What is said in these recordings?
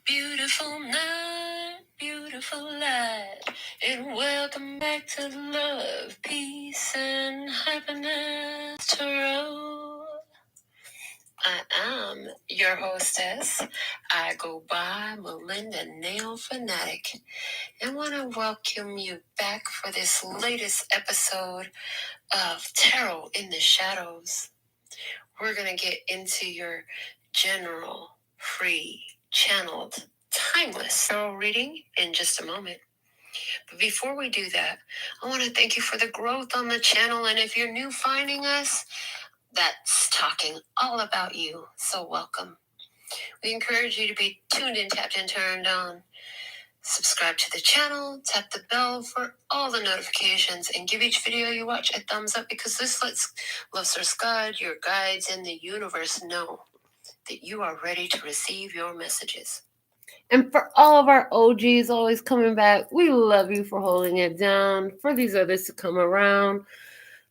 Beautiful night, beautiful light, and welcome back to Love, Peace, and Happiness Tarot. I am your hostess. I go by Melinda, NailFanatic, and want to welcome you back for this latest episode of Tarot in the Shadows. We're going to get into your general, free, channeled, timeless tarot reading in just a moment. But before we do that, I want to thank you for the growth on the channel. And if you're new finding us, that's talking all about you. So welcome. We encourage you to be tuned in, tapped in, turned on. Subscribe to the channel, tap the bell for all the notifications, and give each video you watch a thumbs up because this lets Love Source God, your guides, and the universe know that you are ready to receive your messages. And for all of our OGs always coming back, we love you for holding it down. For these others to come around,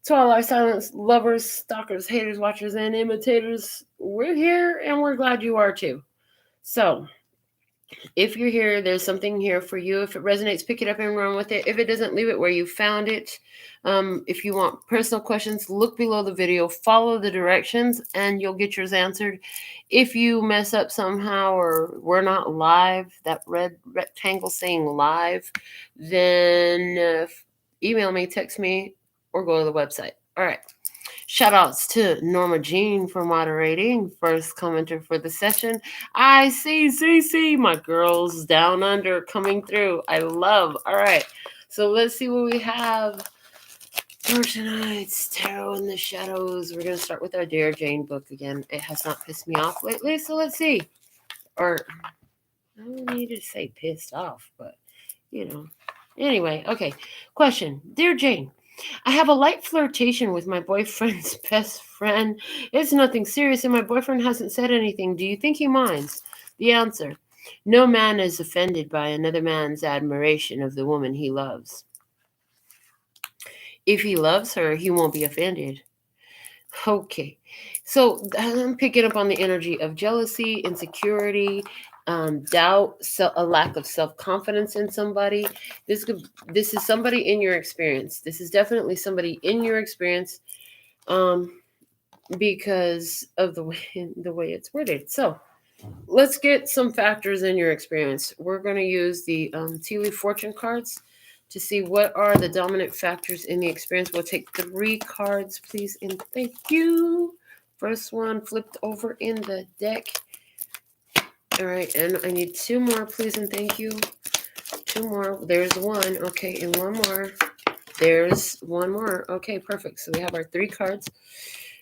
to all our silent lovers, stalkers, haters, watchers, and imitators, we're here and we're glad you are too. So, if you're here, there's something here for you. If it resonates, pick it up and run with it. If it doesn't, leave it where you found it. If you want personal questions, look below the video, follow the directions, and you'll get yours answered. If you mess up somehow or we're not live, that red rectangle saying live, then email me, text me, or go to the website. All right. Shout outs to Norma Jean for moderating. First commenter for the session. I see, my girls down under coming through. I love. All right. So let's see what we have for tonight's Tarot in the Shadows. We're going to start with our Dear Jane book again. It has not pissed me off lately, so let's see. Or, I don't need to say pissed off, but, you know. Anyway, okay. Question. Dear Jane, I have a light flirtation with my boyfriend's best friend. It's nothing serious, and my boyfriend hasn't said anything. Do you think he minds? The answer. No man is offended by another man's admiration of the woman he loves. If he loves her, he won't be offended. Okay. So I'm picking up on the energy of jealousy, insecurity, doubt, a lack of self-confidence in somebody. This is somebody in your experience. This is definitely somebody in your experience, because of the way it's worded. So let's get some factors in your experience. We're going to use the tea leaf fortune cards to see what are the dominant factors in the experience. We'll take 3 cards, please, and thank you. First one flipped over in the deck. All right, and I need 2 more, please, and thank you. 2 more. There's 1. Okay, and 1 more. There's 1 more. Okay, perfect. So we have our 3 cards.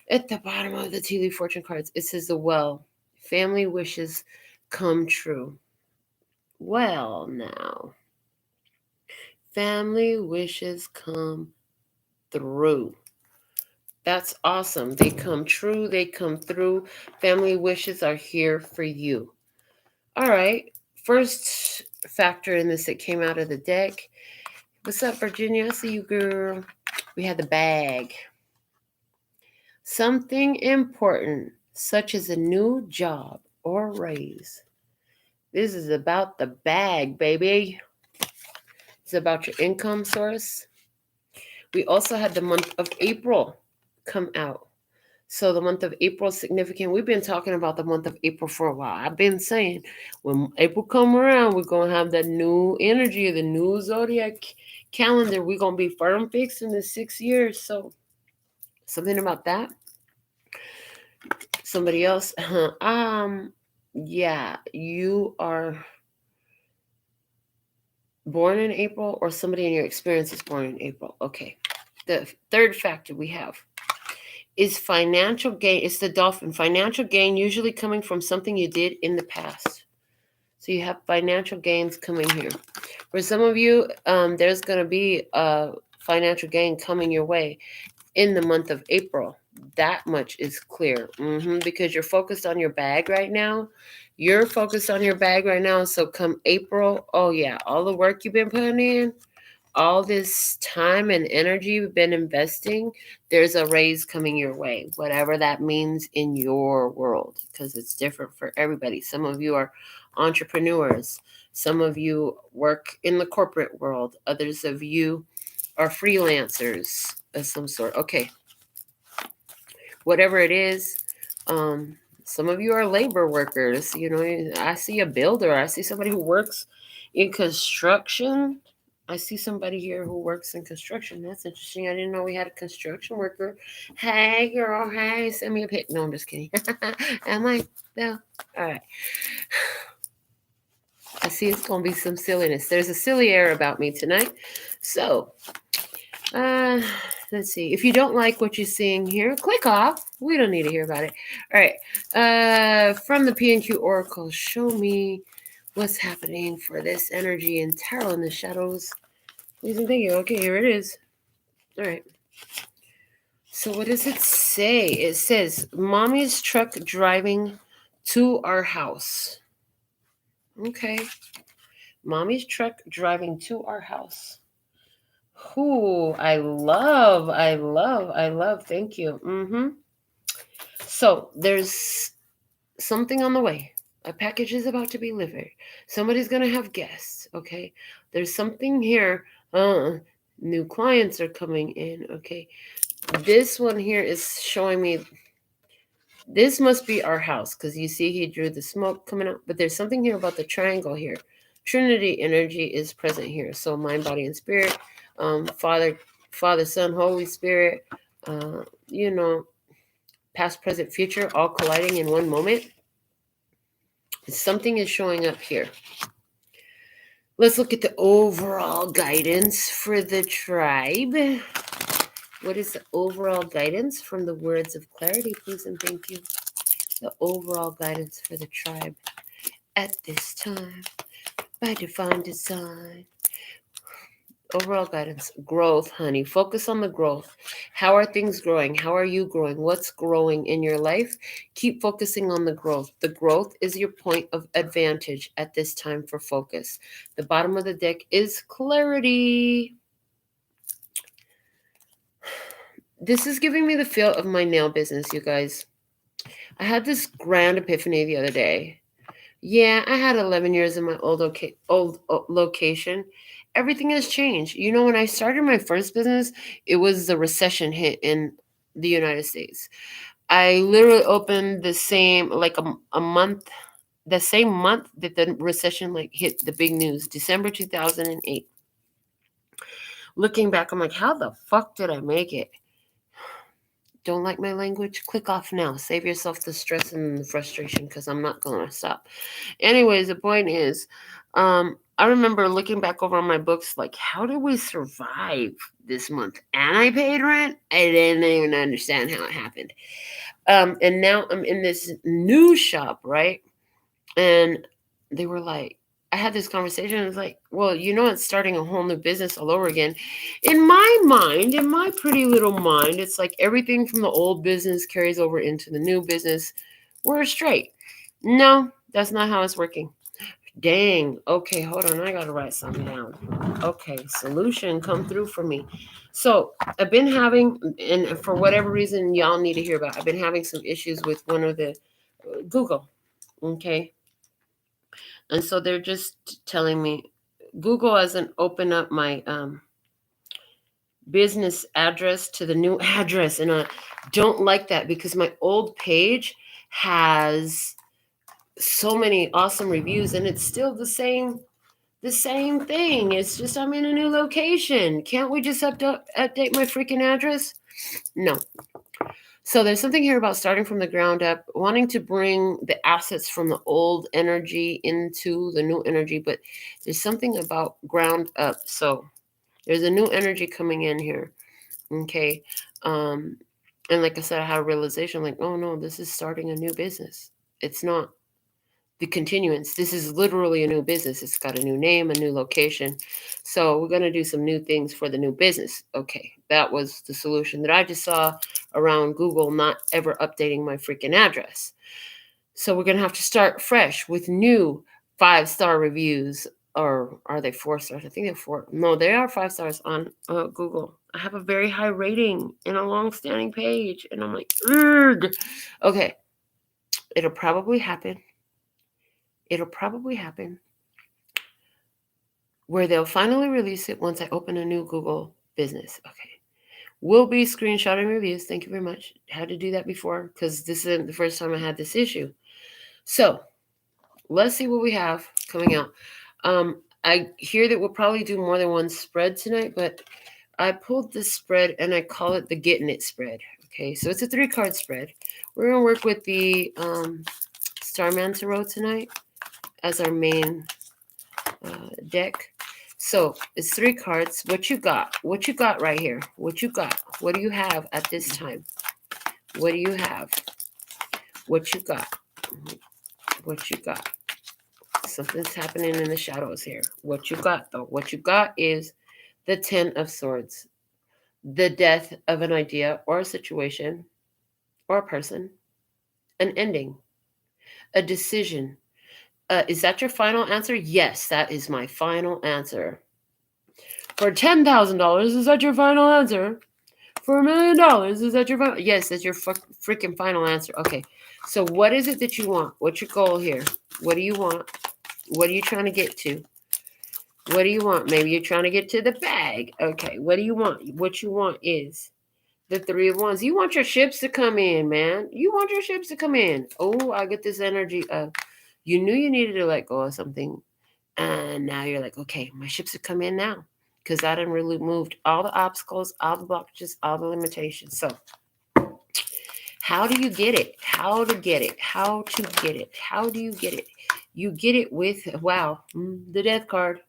At the bottom of the tea leaf fortune cards, it says the well. Family wishes come true. Well, now. Family wishes come through. That's awesome. They come true. They come through. Family wishes are here for you. All right. First factor in this that came out of the deck. What's up, Virginia? I see you, girl. We had the bag. Something important, such as a new job or raise. This is about the bag, baby. It's about your income source. We also had the month of April come out. So the month of April is significant. We've been talking about the month of April for a while. I've been saying when April come around, we're going to have that new energy of the new zodiac calendar. We're going to be firm fixed in the 6 years. So something about that. Somebody else. Yeah, you are born in April, or somebody in your experience is born in April. Okay. The third factor we have is financial gain. It's the dolphin. Financial gain usually coming from something you did in the past. So you have financial gains coming here. For some of you, there's going to be a financial gain coming your way in the month of April. That much is clear, because you're focused on your bag right now. You're focused on your bag right now. So come April, oh yeah, all the work you've been putting in, all this time and energy you've been investing, there's a raise coming your way, whatever that means in your world, because it's different for everybody. Some of you are entrepreneurs. Some of you work in the corporate world. Others of you are freelancers of some sort. Okay. Whatever it is, some of you are labor workers. You know, I see a builder. I see somebody who works in construction. I see somebody here who works in construction. That's interesting. I didn't know we had a construction worker. Hey, girl. Hey, send me a pic. No, I'm just kidding. Am I? No. All right. I see it's going to be some silliness. There's a silly air about me tonight. So, let's see. If you don't like what you're seeing here, click off. We don't need to hear about it. All right. From the P&Q Oracle, show me what's happening for this energy and tarot in the shadows. Please and thank you. Okay, here it is. All right. So what does it say? It says, Mommy's truck driving to our house. Okay. Mommy's truck driving to our house. Ooh, I love. Thank you. So there's something on the way. A package is about to be delivered. Somebody's going to have guests, okay? There's something here. New clients are coming in, okay? This one here is showing me this must be our house because you see he drew the smoke coming out. But there's something here about the triangle here. Trinity energy is present here. So mind, body, and spirit. Father, Son, Holy Spirit. You know, past, present, future, all colliding in one moment. Something is showing up here. Let's look at the overall guidance for the tribe. What is the overall guidance from the words of clarity, please and thank you? The overall guidance for the tribe at this time by divine design. Overall guidance, growth, honey. Focus on the growth. How are things growing? How are you growing? What's growing in your life? Keep focusing on the growth. The growth is your point of advantage at this time for focus. The bottom of the deck is clarity. This is giving me the feel of my nail business, you guys. I had this grand epiphany the other day. Yeah, I had 11 years in my old location. Everything has changed. You know, when I started my first business, it was the recession hit in the United States. I literally opened the same, like a month, the same month that the recession like hit the big news, December 2008. Looking back, I'm like, how the fuck did I make it? Don't like my language? Click off now. Save yourself the stress and the frustration because I'm not going to stop. Anyways, the point is, I remember looking back over on my books, like, how did we survive this month? And I paid rent. I didn't even understand how it happened. And now I'm in this new shop, right? And they were like, I had this conversation. It's like, well, you know, it's starting a whole new business all over again. In my mind, in my pretty little mind, it's like everything from the old business carries over into the new business. We're straight. No, that's not how it's working. Dang. Okay, hold on. I got to write something down. Okay, solution come through for me. So I've been having, and for whatever reason y'all need to hear about, I've been having some issues with one of the Google. Okay. And so they're just telling me Google hasn't opened up my business address to the new address. And I don't like that because my old page has so many awesome reviews and it's still the same thing. It's just I'm in a new location. Can't we just update my freaking address? No. So there's something here about starting from the ground up, wanting to bring the assets from the old energy into the new energy, but there's something about ground up. So there's a new energy coming in here. Okay. And like I said, I had a realization like, oh no, this is starting a new business. It's not the continuance. This is literally a new business. It's got a new name, a new location. So we're going to do some new things for the new business. Okay. That was the solution that I just saw around Google not ever updating my freaking address. So we're going to have to start fresh with new 5-star reviews or are they 4 stars? I think they're 4. No, they are 5 stars on Google. I have a very high rating and a long-standing page, and I'm like, ugh. Okay, it'll probably happen. It'll probably happen where they'll finally release it once I open a new Google business. Okay. We'll be screenshotting reviews. Thank you very much. Had to do that before because this isn't the first time I had this issue. So let's see what we have coming out. I hear that we'll probably do more than one spread tonight, but I pulled this spread and I call it the Gettin It spread. Okay, so it's a 3-card spread. We're going to work with the Starman Tarot tonight as our main deck. So it's 3 cards. What you got? What you got right here? What you got? What do you have at this time? What do you have? What you got? What you got? Something's happening in the shadows here. What you got, though? What you got is the 10 of Swords. The death of an idea or a situation or a person. An ending. A decision. Is that your final answer? Yes, that is my final answer. For $10,000, is that your final answer? For $1 million, is that your final? Yes, that's your freaking final answer. Okay, so what is it that you want? What's your goal here? What do you want? What are you trying to get to? What do you want? Maybe you're trying to get to the bag. Okay, what do you want? What you want is the 3 of Wands. You want your ships to come in, man. You want your ships to come in. Oh, I get this energy of you knew you needed to let go of something. And now you're like, okay, my ships have come in now. Because I done really moved all the obstacles, all the blockages, all the limitations. So how do you get it? How to get it? How to get it? How do you get it? You get it with, wow, the Death card.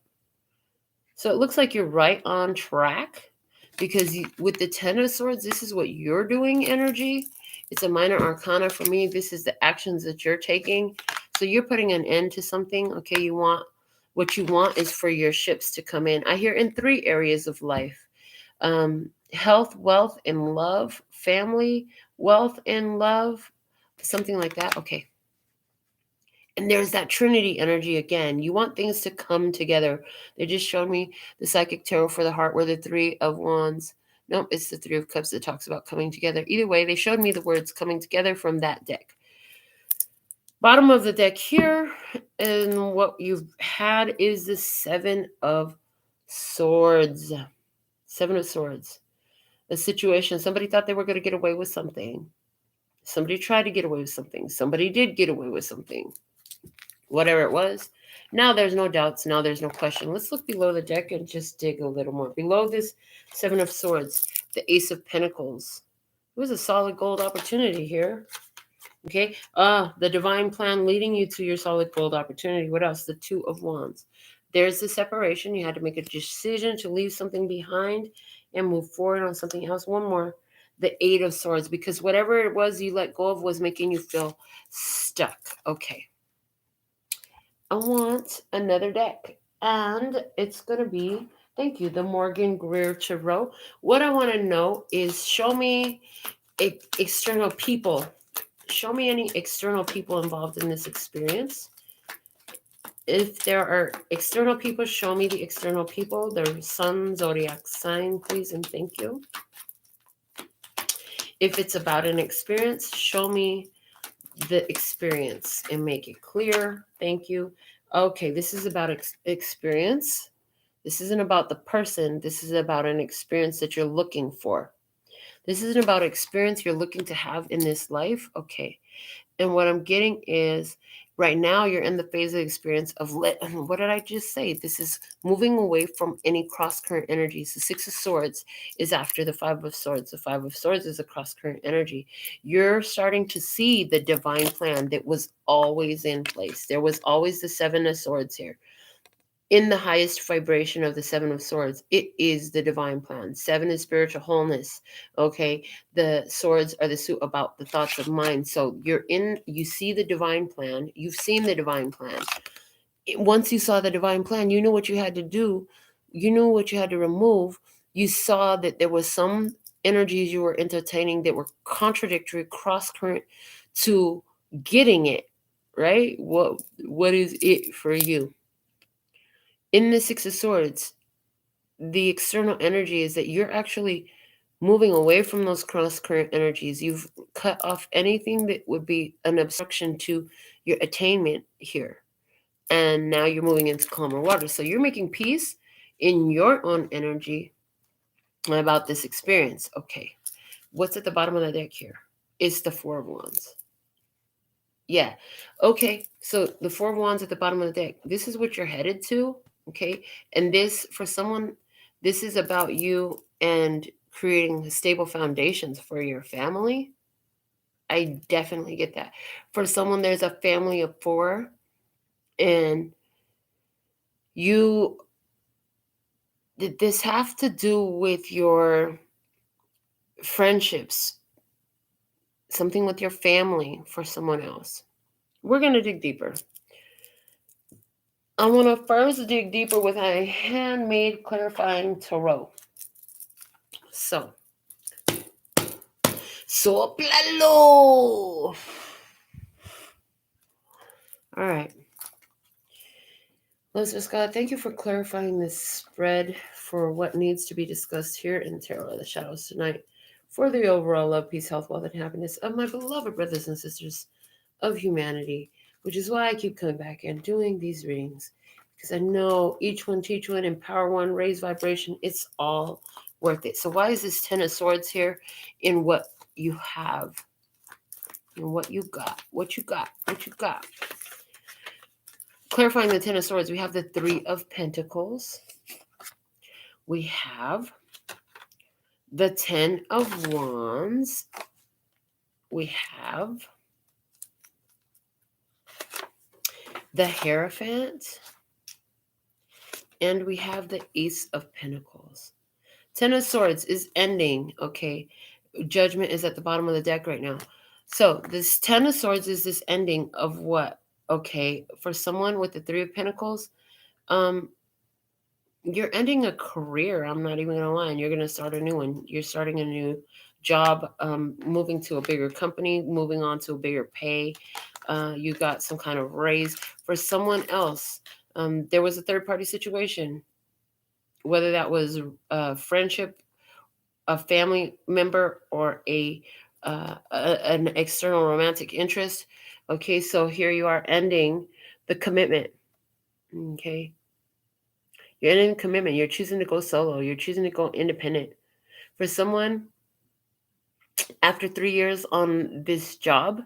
So it looks like you're right on track because with the 10 of Swords, this is what you're doing energy. It's a minor arcana for me. This is the actions that you're taking. So you're putting an end to something. Okay, what you want is for your ships to come in. I hear in 3 areas of life. Health, wealth, and love. Family, wealth, and love. Something like that. Okay. And there's that Trinity energy again. You want things to come together. They just showed me the Psychic Tarot for the Heart where the 3 of Wands. Nope, it's the 3 of Cups that talks about coming together. Either way, they showed me the words coming together from that deck. Bottom of the deck here, and what you've had is the 7 of Swords. 7 of Swords. A situation. Somebody thought they were going to get away with something. Somebody tried to get away with something. Somebody did get away with something. Whatever it was. Now there's no doubts. Now there's no question. Let's look below the deck and just dig a little more. Below this 7 of Swords, the Ace of Pentacles. It was a solid gold opportunity here. Okay. The divine plan leading you to your solid gold opportunity. What else? The 2 of Wands. There's the separation. You had to make a decision to leave something behind and move forward on something else. One more. The 8 of Swords. Because whatever it was you let go of was making you feel stuck. Okay. I want another deck. And it's going to be, thank you, the Morgan Greer Tarot. What I want to know is show me external people. Show me any external people involved in this experience. If there are external people, show me the external people. Their sun, zodiac sign, please, and thank you. If it's about an experience, show me the experience and make it clear. Thank you. Okay, this is about experience. This isn't about the person. This is about an experience that you're looking for. This isn't about experience you're looking to have in this life. Okay. And what I'm getting is right now you're in the phase of experience of what did I just say? This is moving away from any cross current energies. The 6 of Swords is after the 5 of Swords. The 5 of Swords is a cross current energy. You're starting to see the divine plan that was always in place. There was always the 7 of Swords here. In the highest vibration of the 7 of Swords, it is the divine plan. 7 is spiritual wholeness. Okay. The swords are the suit about the thoughts of mind. So you see the divine plan. You've seen the divine plan. Once you saw the divine plan, you knew what you had to do. You knew what you had to remove. You saw that there was some energies you were entertaining that were contradictory, cross current to getting it, right? What is it for you? In the Six of Swords, the external energy is that you're actually moving away from those cross current energies. You've cut off anything that would be an obstruction to your attainment here. And now you're moving into calmer water. So you're making peace in your own energy about this experience. Okay. What's at the bottom of the deck here? It's the Four of Wands. Yeah. Okay. So the Four of Wands at the bottom of the deck. This is what you're headed to. Okay. And this, for someone, this is about you and creating stable foundations for your family. I definitely get that. For someone, there's a family of four, and you, did this have to do with your friendships, something with your family for someone else? We're going to dig deeper. I want to first dig deeper with a handmade clarifying tarot. Soplalo! All right. Listeners, God, thank you for clarifying this spread for what needs to be discussed here in Tarot of the Shadows tonight for the overall love, peace, health, wealth, and happiness of my beloved brothers and sisters of humanity, which is why I keep coming back and doing these readings, because I know each one, teach one, empower one, raise vibration. It's all worth it. So why is this Ten of Swords here in what you have and what you got? What you got? What you got? Clarifying the Ten of Swords, we have the Three of Pentacles. We have the Ten of Wands. We have the Hierophant. And we have the Ace of Pentacles. Ten of Swords is ending, okay? Judgment is at the bottom of the deck right now. So this Ten of Swords is this ending of what? Okay, for someone with the Three of Pentacles, you're ending a career. I'm not even going to lie. And you're going to start a new one. You're starting a new job, moving to a bigger company, moving on to a bigger pay. You got some kind of raise. For someone else, there was a third-party situation, whether that was a friendship, a family member, or an external romantic interest. Okay, so here you are ending the commitment. Okay. You're ending the commitment. You're choosing to go solo. You're choosing to go independent. For someone, after 3 years on this job,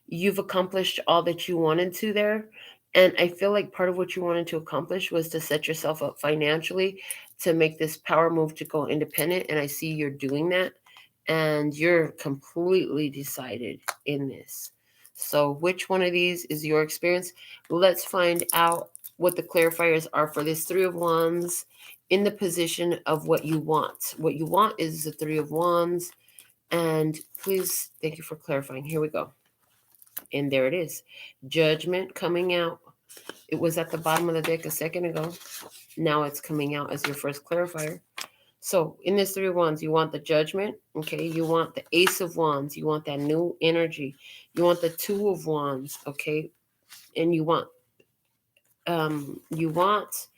you've accomplished all that you wanted to there. And I feel like part of what you wanted to accomplish was to set yourself up financially to make this power move to go independent. And I see you're doing that. And you're completely decided in this. So which one of these is your experience? Let's find out what the clarifiers are for this Three of Wands in the position of what you want. What you want is the Three of Wands. And please, thank you for clarifying. Here we go. And there it is. Judgment coming out. It was at the bottom of the deck a second ago. Now it's coming out as your first clarifier. So in this Three of Wands, you want the Judgment, okay? You want the Ace of Wands. You want that new energy. You want the Two of Wands, okay? And you want this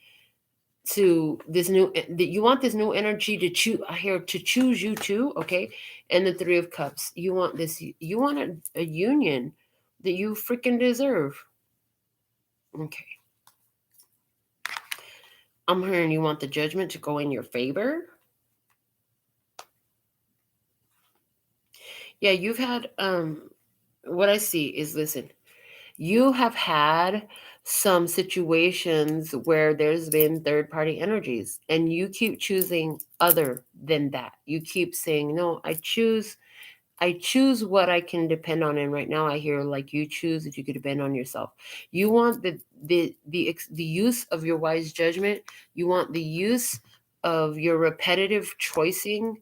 new energy to choose you too, okay? And the Three of Cups. You want this. You want a union that you freaking deserve. Okay. I'm hearing you want the Judgment to go in your favor. Yeah, you've had what I see is, listen, you have had some situations where there's been third-party energies, and you keep choosing other than that. You keep saying, no, I choose what I can depend on. And right now I hear like you choose that you could depend on yourself. You want the use of your wise judgment. You want the use of your repetitive choicing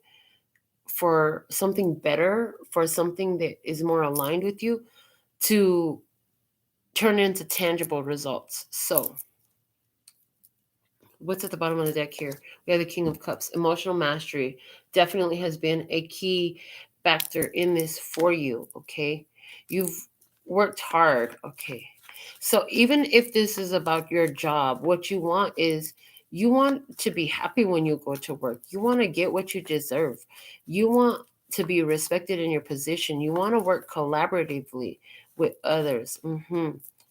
for something better, for something that is more aligned with you, to turn into tangible results. So what's at the bottom of the deck here? We have the King of Cups. Emotional mastery definitely has been a key factor in this for you, okay? You've worked hard, okay? So even if this is about your job, what you want is you want to be happy when you go to work. You want to get what you deserve. You want to be respected in your position. You want to work collaboratively with others.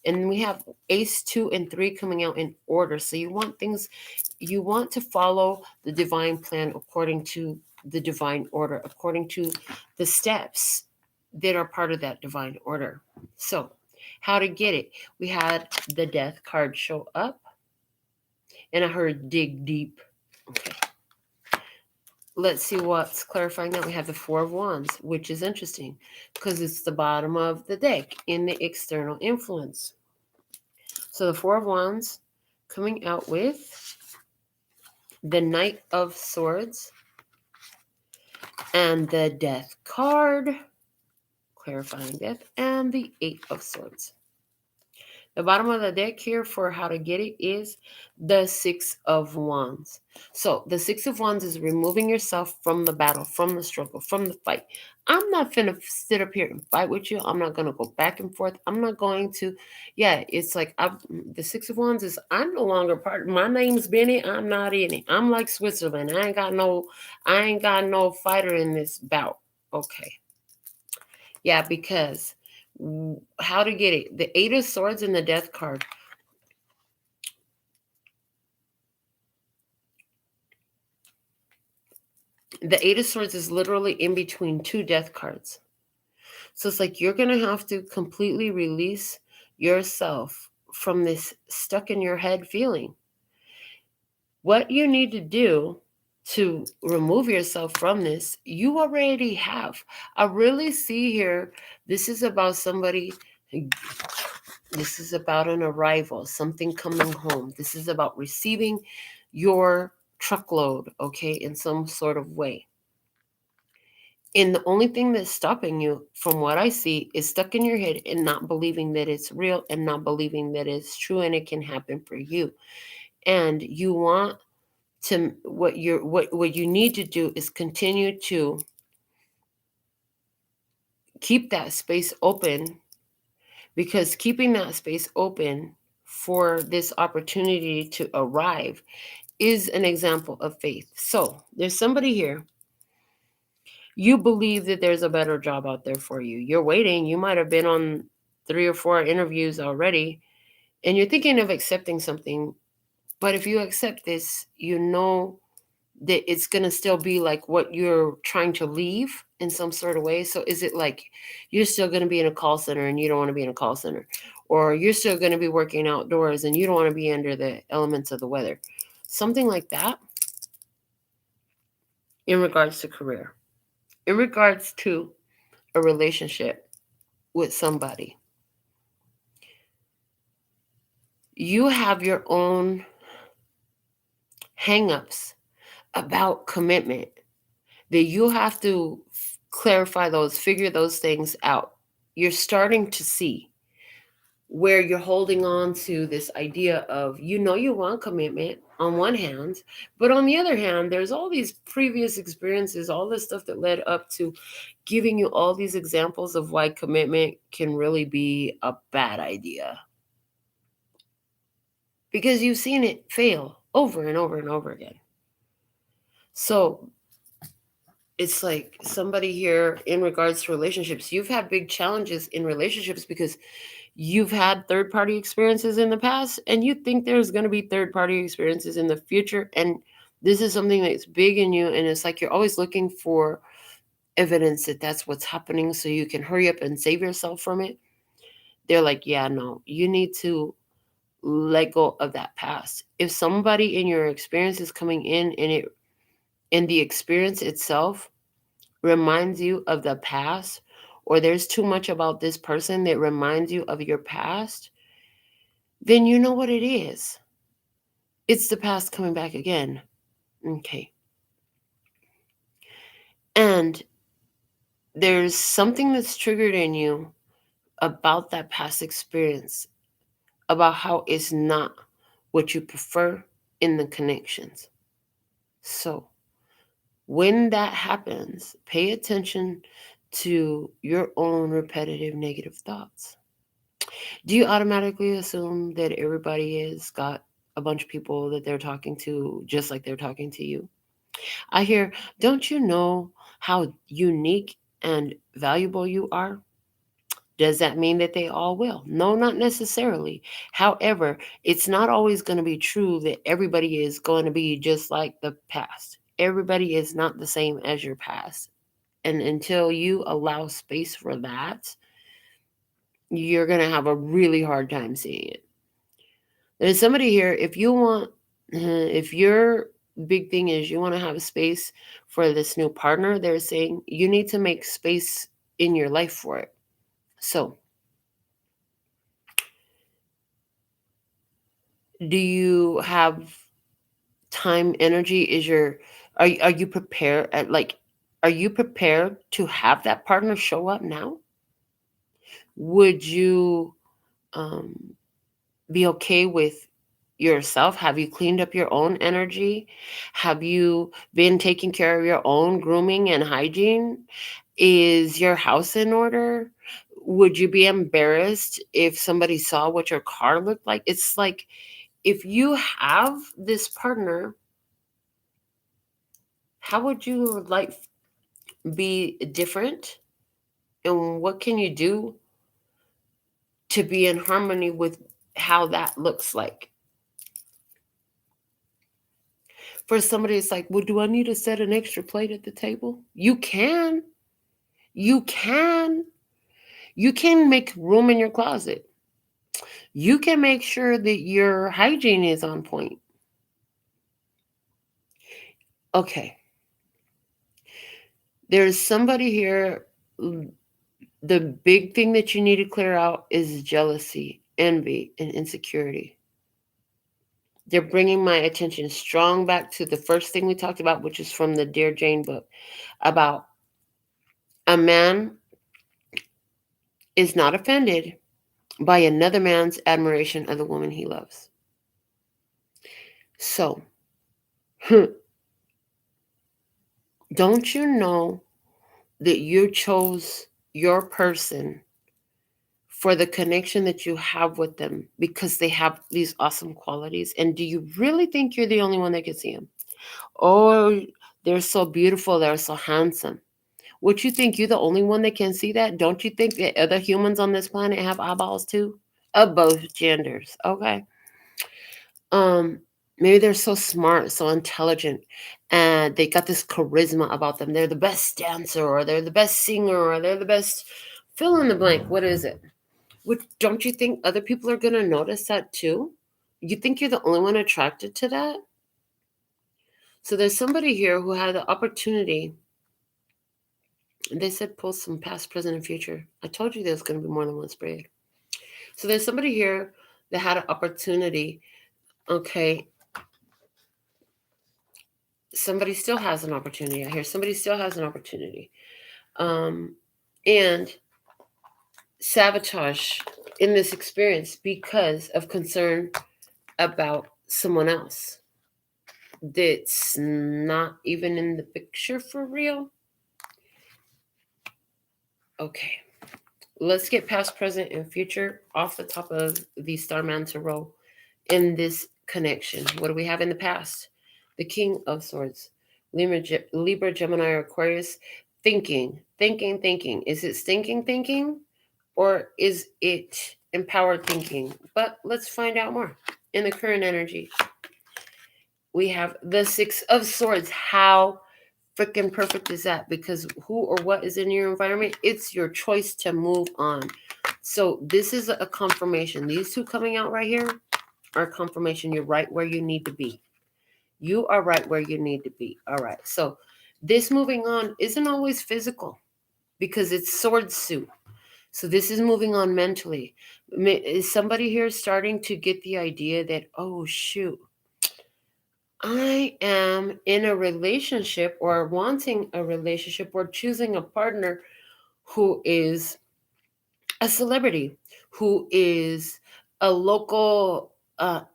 And we have Ace 2 and 3 coming out in order. So you want to follow the divine plan according to the divine order, according to the steps that are part of that divine order. So, how to get it? We had the death card show up, and I heard dig deep. Okay. Let's see what's clarifying that. We have the Four of Wands, which is interesting because it's the bottom of the deck in the external influence. So the Four of Wands coming out with the Knight of Swords and the Death card, clarifying death, and the Eight of Swords. The bottom of the deck here for how to get it is the Six of Wands. So the Six of Wands is removing yourself from the battle, from the struggle, from the fight. I'm not finna sit up here and fight with you. I'm not going to go back and forth. I'm not going to, it's like the Six of Wands is, I'm no longer part, my name's Benny. I'm not in it. I'm like Switzerland. I ain't got no fighter in this bout. Okay. Yeah, because how to get it? The Eight of Swords and the Death card. The Eight of Swords is literally in between two Death cards. So it's like you're going to have to completely release yourself from this stuck in your head feeling. What you need to do to remove yourself from this, you already have. I really see here, this is about somebody. This is about an arrival, something coming home. This is about receiving your truckload, okay, in some sort of way. And the only thing that's stopping you, from what I see, is stuck in your head and not believing that it's real and not believing that it's true and it can happen for you. And you want to, what you need to do is continue to keep that space open, because keeping that space open for this opportunity to arrive is an example of faith. So there's somebody here. You believe that there's a better job out there for you. You're waiting. You might have been on 3 or 4 interviews already, and you're thinking of accepting something. But if you accept this, you know that it's going to still be like what you're trying to leave in some sort of way. So is it like you're still going to be in a call center and you don't want to be in a call center? Or you're still going to be working outdoors and you don't want to be under the elements of the weather? Something like that in regards to career. In regards to a relationship with somebody, you have your own hangups about commitment that you have to clarify those, figure those things out. You're starting to see where you're holding on to this idea of, you want commitment on one hand, but on the other hand, there's all these previous experiences, all this stuff that led up to giving you all these examples of why commitment can really be a bad idea. Because you've seen it fail over and over and over again. So it's like somebody here in regards to relationships, you've had big challenges in relationships because you've had third-party experiences in the past, and you think there's going to be third-party experiences in the future. And this is something that's big in you. And it's like you're always looking for evidence that that's what's happening so you can hurry up and save yourself from it. They're like, yeah, no, you need to let go of that past. If somebody in your experience is coming in and the experience itself reminds you of the past, or there's too much about this person that reminds you of your past, then you know what it is. It's the past coming back again. Okay. And there's something that's triggered in you about that past experience, about how it's not what you prefer in the connections. So when that happens, pay attention to your own repetitive negative thoughts. Do you automatically assume that everybody has got a bunch of people that they're talking to just like they're talking to you? I hear, don't you know how unique and valuable you are? Does that mean that they all will? No, not necessarily. However, it's not always going to be true that everybody is going to be just like the past. Everybody is not the same as your past. And until you allow space for that, you're going to have a really hard time seeing it. There's somebody here, if your big thing is you want to have space for this new partner, they're saying you need to make space in your life for it. So, do you have time, energy? Are you prepared are you prepared to have that partner show up now? Would you um be okay with yourself? Have you cleaned up your own energy? Have you been taking care of your own grooming and hygiene? Is your house in order? Would you be embarrassed if somebody saw what your car looked like? It's like if you have this partner, how would your life be different? And what can you do to be in harmony with how that looks like? For somebody, it's like, well, do I need to set an extra plate at the table? You can. You can. You can make room in your closet. You can make sure that your hygiene is on point. Okay. There's somebody here. The big thing that you need to clear out is jealousy, envy, and insecurity. They're bringing my attention strong back to the first thing we talked about, which is from the Dear Jane book, about a man is not offended by another man's admiration of the woman he loves. So, don't you know that you chose your person for the connection that you have with them because they have these awesome qualities? And do you really think you're the only one that can see them? Oh, they're so beautiful, they're so handsome. Would you think you're the only one that can see that? Don't you think that other humans on this planet have eyeballs too? Of both genders, okay? Um, Maybe they're so smart, so intelligent, and they got this charisma about them. They're the best dancer, or they're the best singer, or they're the best fill in the blank. What is it? Don't you think other people are gonna notice that too? You think you're the only one attracted to that? So there's somebody here who had the opportunity. They said pull some past, present, and future. I told you there's going to be more than one spread. So there's somebody here that had an opportunity. Okay. Somebody still has an opportunity. I hear somebody still has an opportunity. And sabotage in this experience because of concern about someone else that's not even in the picture for real. Okay. Let's get past, present, and future off the top of the Starman Tarot in this connection. What do we have in the past? The King of Swords, Libra, Gemini, or Aquarius. Thinking, thinking, thinking. Is it stinking thinking or is it empowered thinking? But let's find out more. In the current energy, we have the Six of Swords. How freaking perfect is that? Because who or what is in your environment, it's your choice to move on. So this is a confirmation. These two coming out right here are confirmation. You're right where you need to be. You are right where you need to be. All right. So this moving on isn't always physical because it's sword suit. So this is moving on mentally. Is somebody here starting to get the idea that, oh, shoot, I am in a relationship or wanting a relationship or choosing a partner who is a celebrity, who is a local, a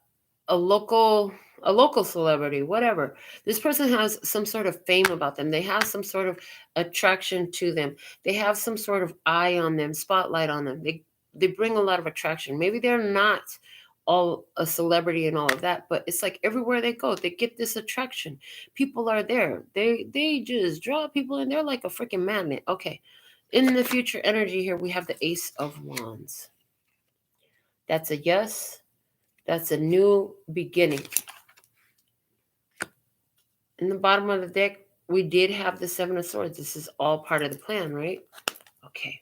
local, a local celebrity, whatever. This person has some sort of fame about them. They have some sort of attraction to them. They have some sort of eye on them, spotlight on them. they bring a lot of attraction. Maybe they're not all a celebrity and all of that, but it's like everywhere they go, they get this attraction. People are there. They just draw people in. They're like a freaking magnet. Okay. In the future energy here, we have the Ace of Wands. That's a yes. That's a new beginning. In the bottom of the deck, we did have the Seven of Swords. This is all part of the plan, right? Okay.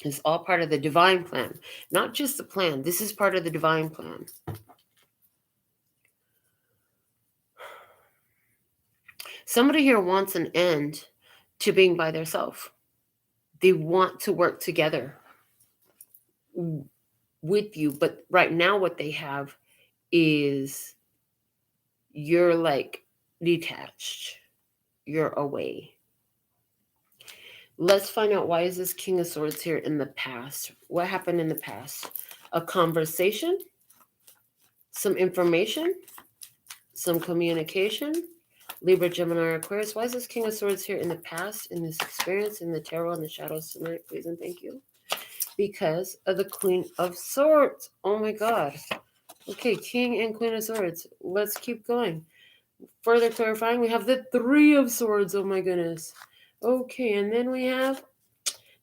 It's all part of the divine plan. Not just the plan. This is part of the divine plan. Somebody here wants an end to being by themselves. They want to work together with you. But right now what they have is you're like detached. You're away. Let's find out, why is this King of Swords here in the past? What happened in the past? A conversation, some information, some communication. Libra, Gemini, Aquarius. Why is this King of Swords here in the past, in this experience, in the tarot and the shadows tonight? Please and thank you. Because of the Queen of Swords. Oh my God. Okay, King and Queen of Swords. Let's keep going. Further clarifying, we have the Three of Swords. Oh my goodness. Okay, and then we have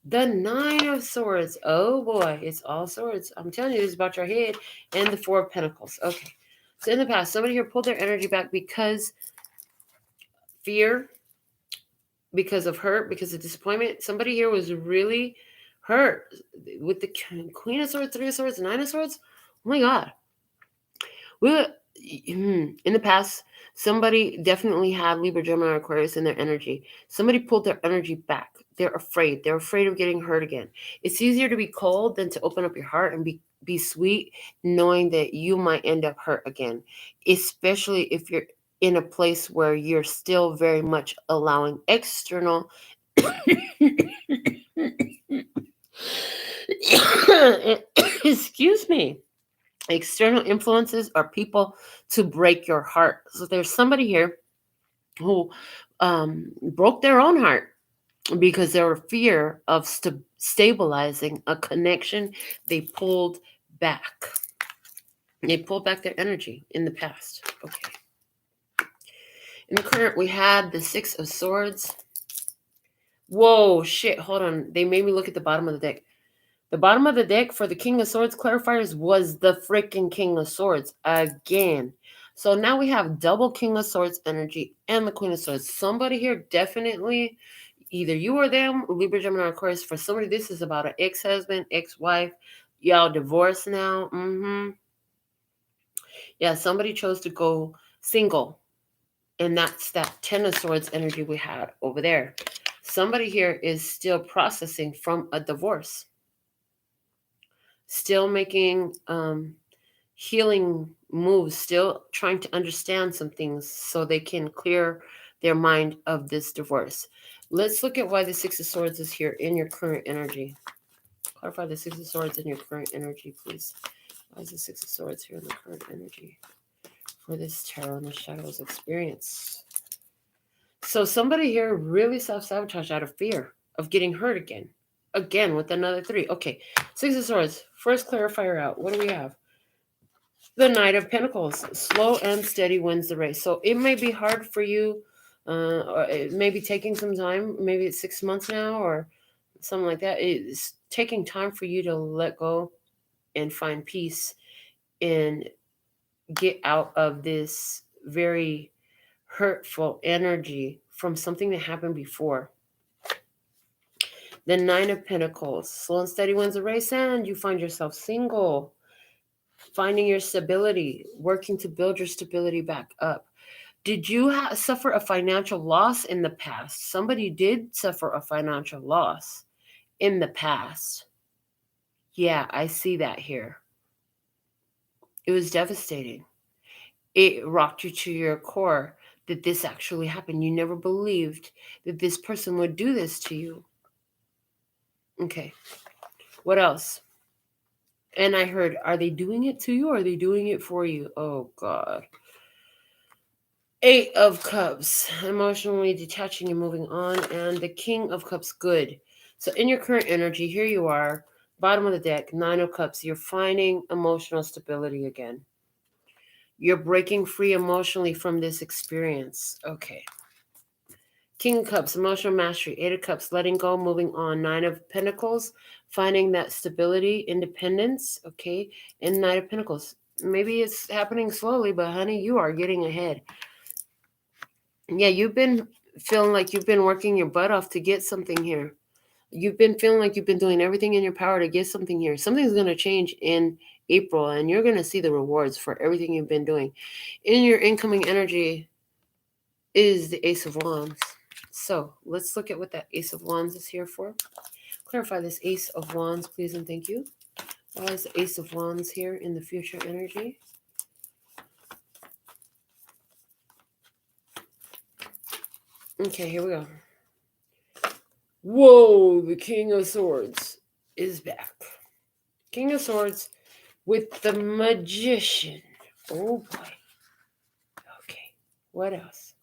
the Nine of Swords. Oh boy, it's all swords. I'm telling you, this is about your head. And the Four of Pentacles. Okay. So in the past, somebody here pulled their energy back because fear, because of hurt, because of disappointment. Somebody here was really hurt with the Queen of Swords, Three of Swords, Nine of Swords. Oh my God. In the past, somebody definitely had Libra, Gemini, Aquarius in their energy. Somebody pulled their energy back. They're afraid. They're afraid of getting hurt again. It's easier to be cold than to open up your heart and be sweet, knowing that you might end up hurt again, especially if you're in a place where you're still very much allowing external excuse me, external influences or people to break your heart. So there's somebody here who broke their own heart because they were fear of stabilizing a connection. They pulled back. They pulled back their energy in the past. Okay. In the current, we had the Six of Swords. Whoa, shit, hold on. They made me look at the bottom of the deck. The bottom of the deck for the King of Swords clarifiers was the freaking King of Swords again. So now we have double King of Swords energy and the Queen of Swords. Somebody here definitely, either you or them, Libra, Gemini, Aquarius. For somebody, this is about an ex-husband, ex-wife. Y'all divorced now. Yeah, somebody chose to go single. And that's that Ten of Swords energy we had over there. Somebody here is still processing from a divorce. Still making healing moves, still trying to understand some things so they can clear their mind of this divorce. Let's look at why the Six of Swords is here in your current energy. Clarify the Six of Swords in your current energy, please. Why is the Six of Swords here in the current energy for this Tarot in the Shadows experience? So somebody here really self-sabotaged out of fear of getting hurt again. Again with another three. Okay, Six of Swords. First clarifier out. What do we have? The Knight of Pentacles. Slow and steady wins the race. So it may be hard for you. Or it may be taking some time. Maybe it's 6 months now or something like that. It's taking time for you to let go and find peace and get out of this very hurtful energy from something that happened before. The Nine of Pentacles. Slow and steady wins the race, and you find yourself single. Finding your stability. Working to build your stability back up. Did you suffer a financial loss in the past? Somebody did suffer a financial loss in the past. Yeah, I see that here. It was devastating. It rocked you to your core that this actually happened. You never believed that this person would do this to you. Okay. What else? And I heard, are they doing it to you or are they doing it for you? Oh, God. Eight of Cups. Emotionally detaching and moving on. And the King of Cups. Good. So in your current energy, here you are. Bottom of the deck, Nine of Cups. You're finding emotional stability again. You're breaking free emotionally from this experience. Okay. King of Cups, emotional mastery. Eight of Cups, letting go, moving on. Nine of Pentacles, finding that stability, independence. Okay. And Nine of Pentacles. Maybe it's happening slowly, but honey, you are getting ahead. Yeah, you've been feeling like you've been working your butt off to get something here. You've been feeling like you've been doing everything in your power to get something here. Something's going to change in April, and you're going to see the rewards for everything you've been doing. In your incoming energy is the Ace of Wands. So let's look at what that Ace of Wands is here for. Clarify this Ace of Wands, please, and thank you. Why is the Ace of Wands here in the future energy? Okay, here we go. Whoa, the King of Swords is back. King of Swords with the Magician. Oh boy. Okay, what else?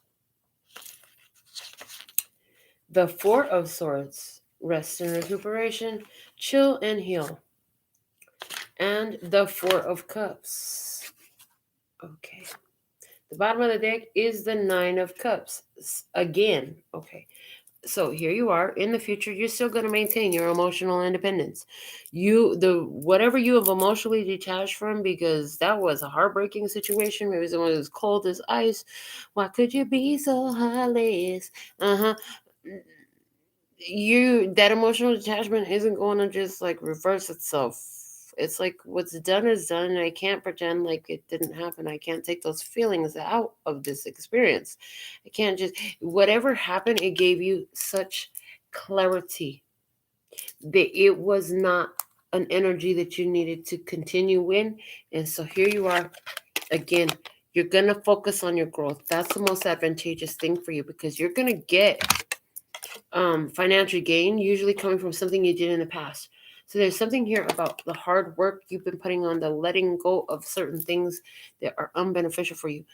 The Four of Swords. Rest and recuperation, chill and heal. And the Four of Cups. Okay. The bottom of the deck is the Nine of Cups. Again, okay. So here you are. In the future, you're still going to maintain your emotional independence. Whatever you have emotionally detached from, because that was a heartbreaking situation. Maybe someone was cold as ice. Why could you be so heartless? That emotional detachment isn't going to just like reverse itself. It's like what's done is done. I can't pretend like it didn't happen. I can't take those feelings out of this experience. I can't just, whatever happened, it gave you such clarity that it was not an energy that you needed to continue in. And so here you are again. You're going to focus on your growth. That's the most advantageous thing for you, because you're going to get financial gain, usually coming from something you did in the past. So there's something here about the hard work you've been putting on, the letting go of certain things that are unbeneficial for you,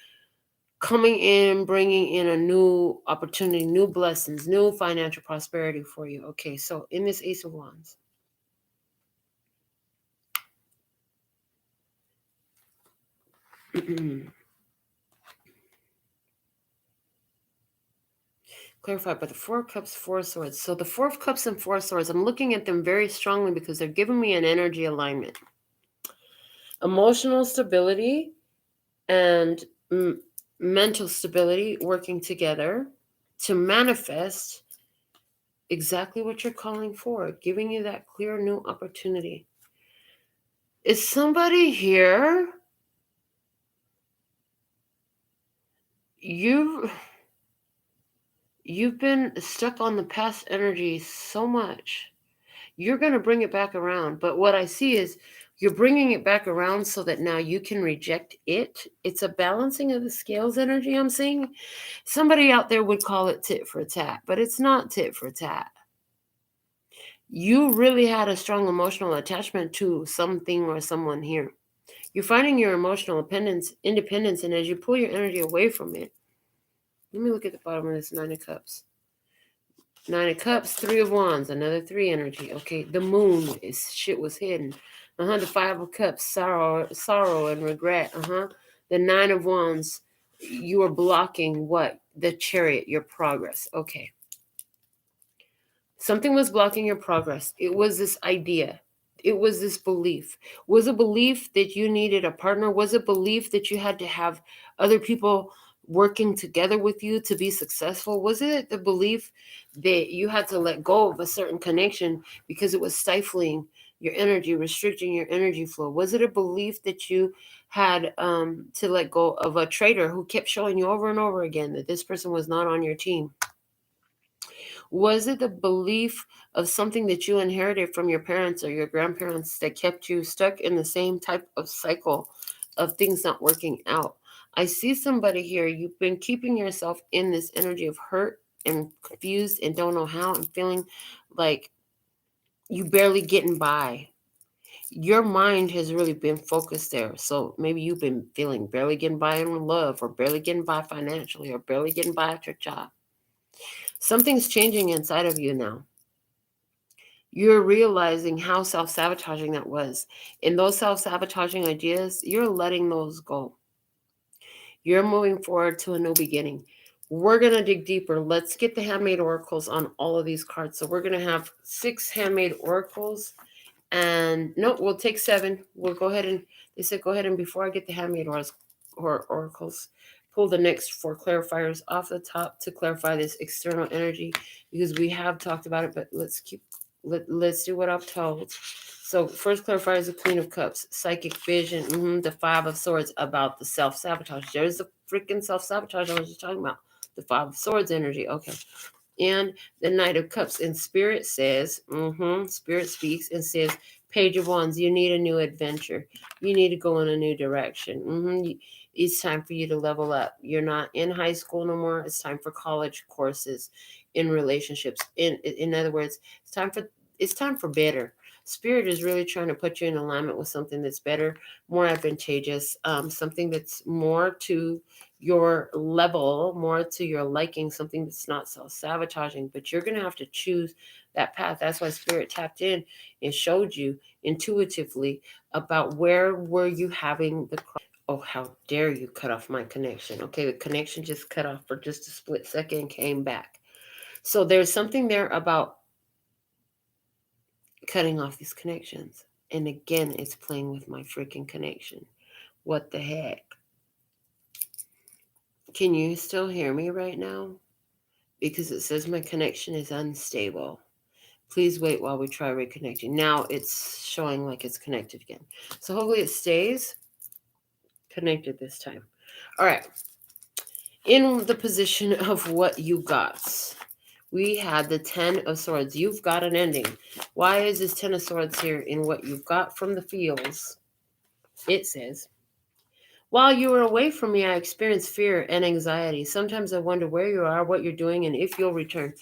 coming in, bringing in a new opportunity, new blessings, new financial prosperity for you. Okay, so in this Ace of Wands, clarified by the Four of Cups, Four of Swords. So the Four of Cups and Four of Swords, I'm looking at them very strongly because they're giving me an energy alignment. Emotional stability and mental stability working together to manifest exactly what you're calling for, giving you that clear new opportunity. Is somebody here? You've been stuck on the past energy so much. You're going to bring it back around. But what I see is you're bringing it back around so that now you can reject it. It's a balancing of the scales energy I'm seeing. Somebody out there would call it tit for tat, but it's not tit for tat. You really had a strong emotional attachment to something or someone here. You're finding your emotional independence, and as you pull your energy away from it, let me look at the bottom of this Nine of Cups. Nine of Cups, Three of Wands, another three energy. Okay, the Moon shit was hidden. The Five of Cups, sorrow and regret. The Nine of Wands, you are blocking what? The Chariot, your progress. Okay. Something was blocking your progress. It was this idea. It was this belief. Was a belief that you needed a partner? Was a belief that you had to have other people working together with you to be successful? Was it the belief that you had to let go of a certain connection because it was stifling your energy, restricting your energy flow? Was it a belief that you had to let go of a traitor who kept showing you over and over again that this person was not on your team? Was it the belief of something that you inherited from your parents or your grandparents that kept you stuck in the same type of cycle of things not working out? I see somebody here, you've been keeping yourself in this energy of hurt and confused and don't know how, and feeling like you barely getting by. Your mind has really been focused there. So maybe you've been feeling barely getting by in love, or barely getting by financially, or barely getting by at your job. Something's changing inside of you now. you're realizing how self-sabotaging that was. And those self-sabotaging ideas, you're letting those go. You're moving forward to a new beginning. We're going to dig deeper. Let's get the handmade oracles on all of these cards. So we're going to have 6 handmade oracles. And no, we'll take 7. We'll go ahead and, they said, go ahead and before I get the handmade oracles, pull the next 4 clarifiers off the top to clarify this external energy, because we have talked about it, but let's do what I've told. So first clarifier is the Queen of Cups, psychic vision, the 5 of Swords, about the self-sabotage. There's the freaking self-sabotage I was just talking about, the 5 of Swords energy. Okay. And the Knight of Cups, and Spirit says, Spirit speaks and says, Page of Wands, you need a new adventure. You need to go in a new direction. It's time for you to level up. You're not in high school no more. It's time for college courses, in relationships. In other words, it's time for better. Spirit is really trying to put you in alignment with something that's better, more advantageous, something that's more to your level, more to your liking, something that's not self-sabotaging. But you're going to have to choose that path. That's why Spirit tapped in and showed you intuitively about where were you having the oh, how dare you cut off my connection. Okay, the connection just cut off for just a split second and came back. So there's something there about cutting off these connections. And again, it's playing with my freaking connection. What the heck? Can you still hear me right now? Because it says my connection is unstable. Please wait while we try reconnecting. Now it's showing like it's connected again. So hopefully it stays connected this time. All right. In the position of what you got, we had the 10 of Swords. You've got an ending. Why is this 10 of Swords here in what you've got from the fields? It says, while you were away from me, I experienced fear and anxiety. Sometimes I wonder where you are, what you're doing, and if you'll return.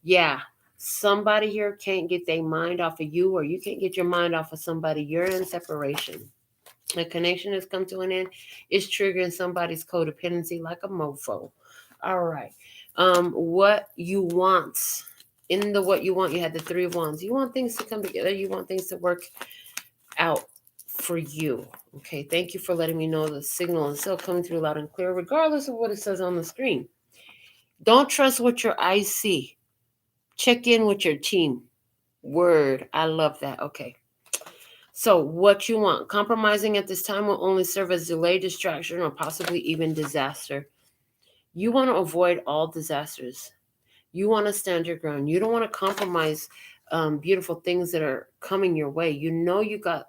Yeah, somebody here can't get their mind off of you, or you can't get your mind off of somebody. You're in separation. A connection has come to an end. It's triggering somebody's codependency like a mofo. All right. What you want. In the what you want, you had the 3 of Wands. You want things to come together. You want things to work out for you. Okay, thank you for letting me know the signal is still coming through loud and clear, regardless of what it says on the screen. Don't trust what your eyes see. Check in with your team. Word. I love that. Okay. So what you want. Compromising at this time will only serve as delay, distraction, or possibly even disaster. You want to avoid all disasters. You want to stand your ground. You don't want to compromise beautiful things that are coming your way. You know you got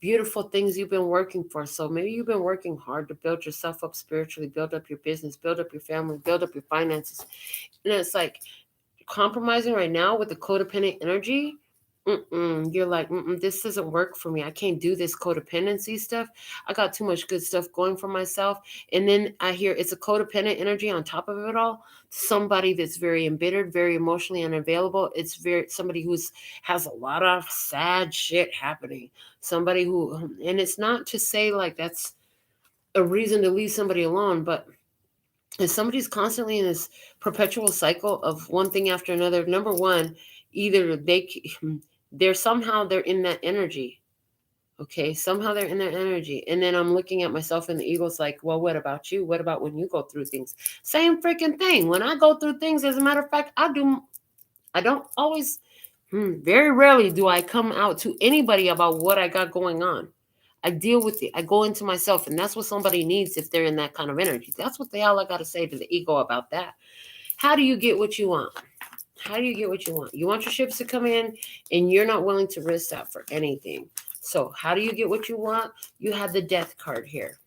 beautiful things you've been working for. So maybe you've been working hard to build yourself up spiritually, build up your business, build up your family, build up your finances. And it's like compromising right now with the codependent energy. You're like, this doesn't work for me. I can't do this codependency stuff. I got too much good stuff going for myself. And then I hear it's a codependent energy on top of it all. Somebody that's very embittered, very emotionally unavailable. It's somebody who's has a lot of sad shit happening. Somebody who, and it's not to say like that's a reason to leave somebody alone, but if somebody's constantly in this perpetual cycle of one thing after another, number one, either they're in that energy. Okay, somehow they're in their energy. And then I'm looking at myself and the ego's like, well, what about you? What about when you go through things? Same freaking thing. When I go through things, as a matter of fact, I don't always, very rarely do I come out to anybody about what I got going on. I deal with it. I go into myself, and that's what somebody needs if they're in that kind of energy. That's what the hell I got to say to the ego about that. How do you get what you want? How do you get what you want? You want your ships to come in, and you're not willing to risk that for anything. So how do you get what you want? You have the Death card here.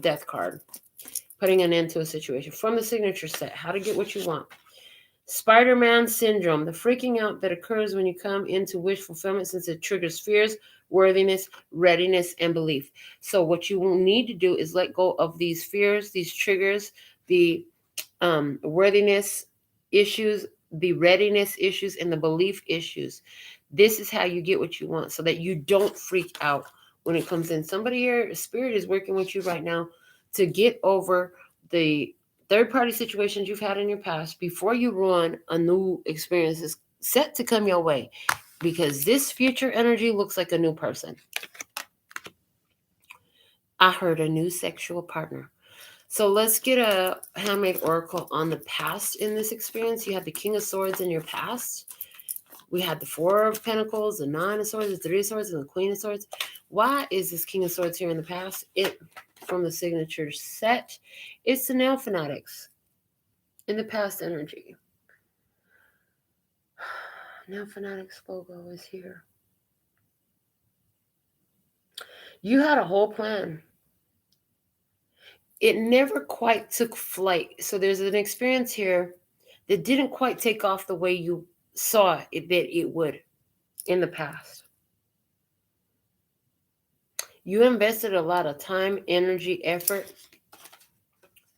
Death card. Putting an end to a situation. From the signature set, how to get what you want. Spider-Man syndrome, the freaking out that occurs when you come into wish fulfillment, since it triggers fears, worthiness, readiness, and belief. So what you will need to do is let go of these fears, these triggers, the worthiness issues, the readiness issues, and the belief issues. This is how you get what you want so that you don't freak out when it comes in. Somebody here, Spirit is working with you right now to get over the third-party situations you've had in your past before you ruin a new experience that's set to come your way, because this future energy looks like a new person. I heard a new sexual partner. So let's get a handmade oracle on the past in this experience. You had the King of Swords in your past. We had the Four of Pentacles, the Nine of Swords, the Three of Swords, and the Queen of Swords. Why is this King of Swords here in the past? It, from the signature set, it's the NailFanatics in the past energy. NailFanatics logo is here. You had a whole plan. It never quite took flight. So there's an experience here that didn't quite take off the way you saw it that it would in the past. You invested a lot of time, energy, effort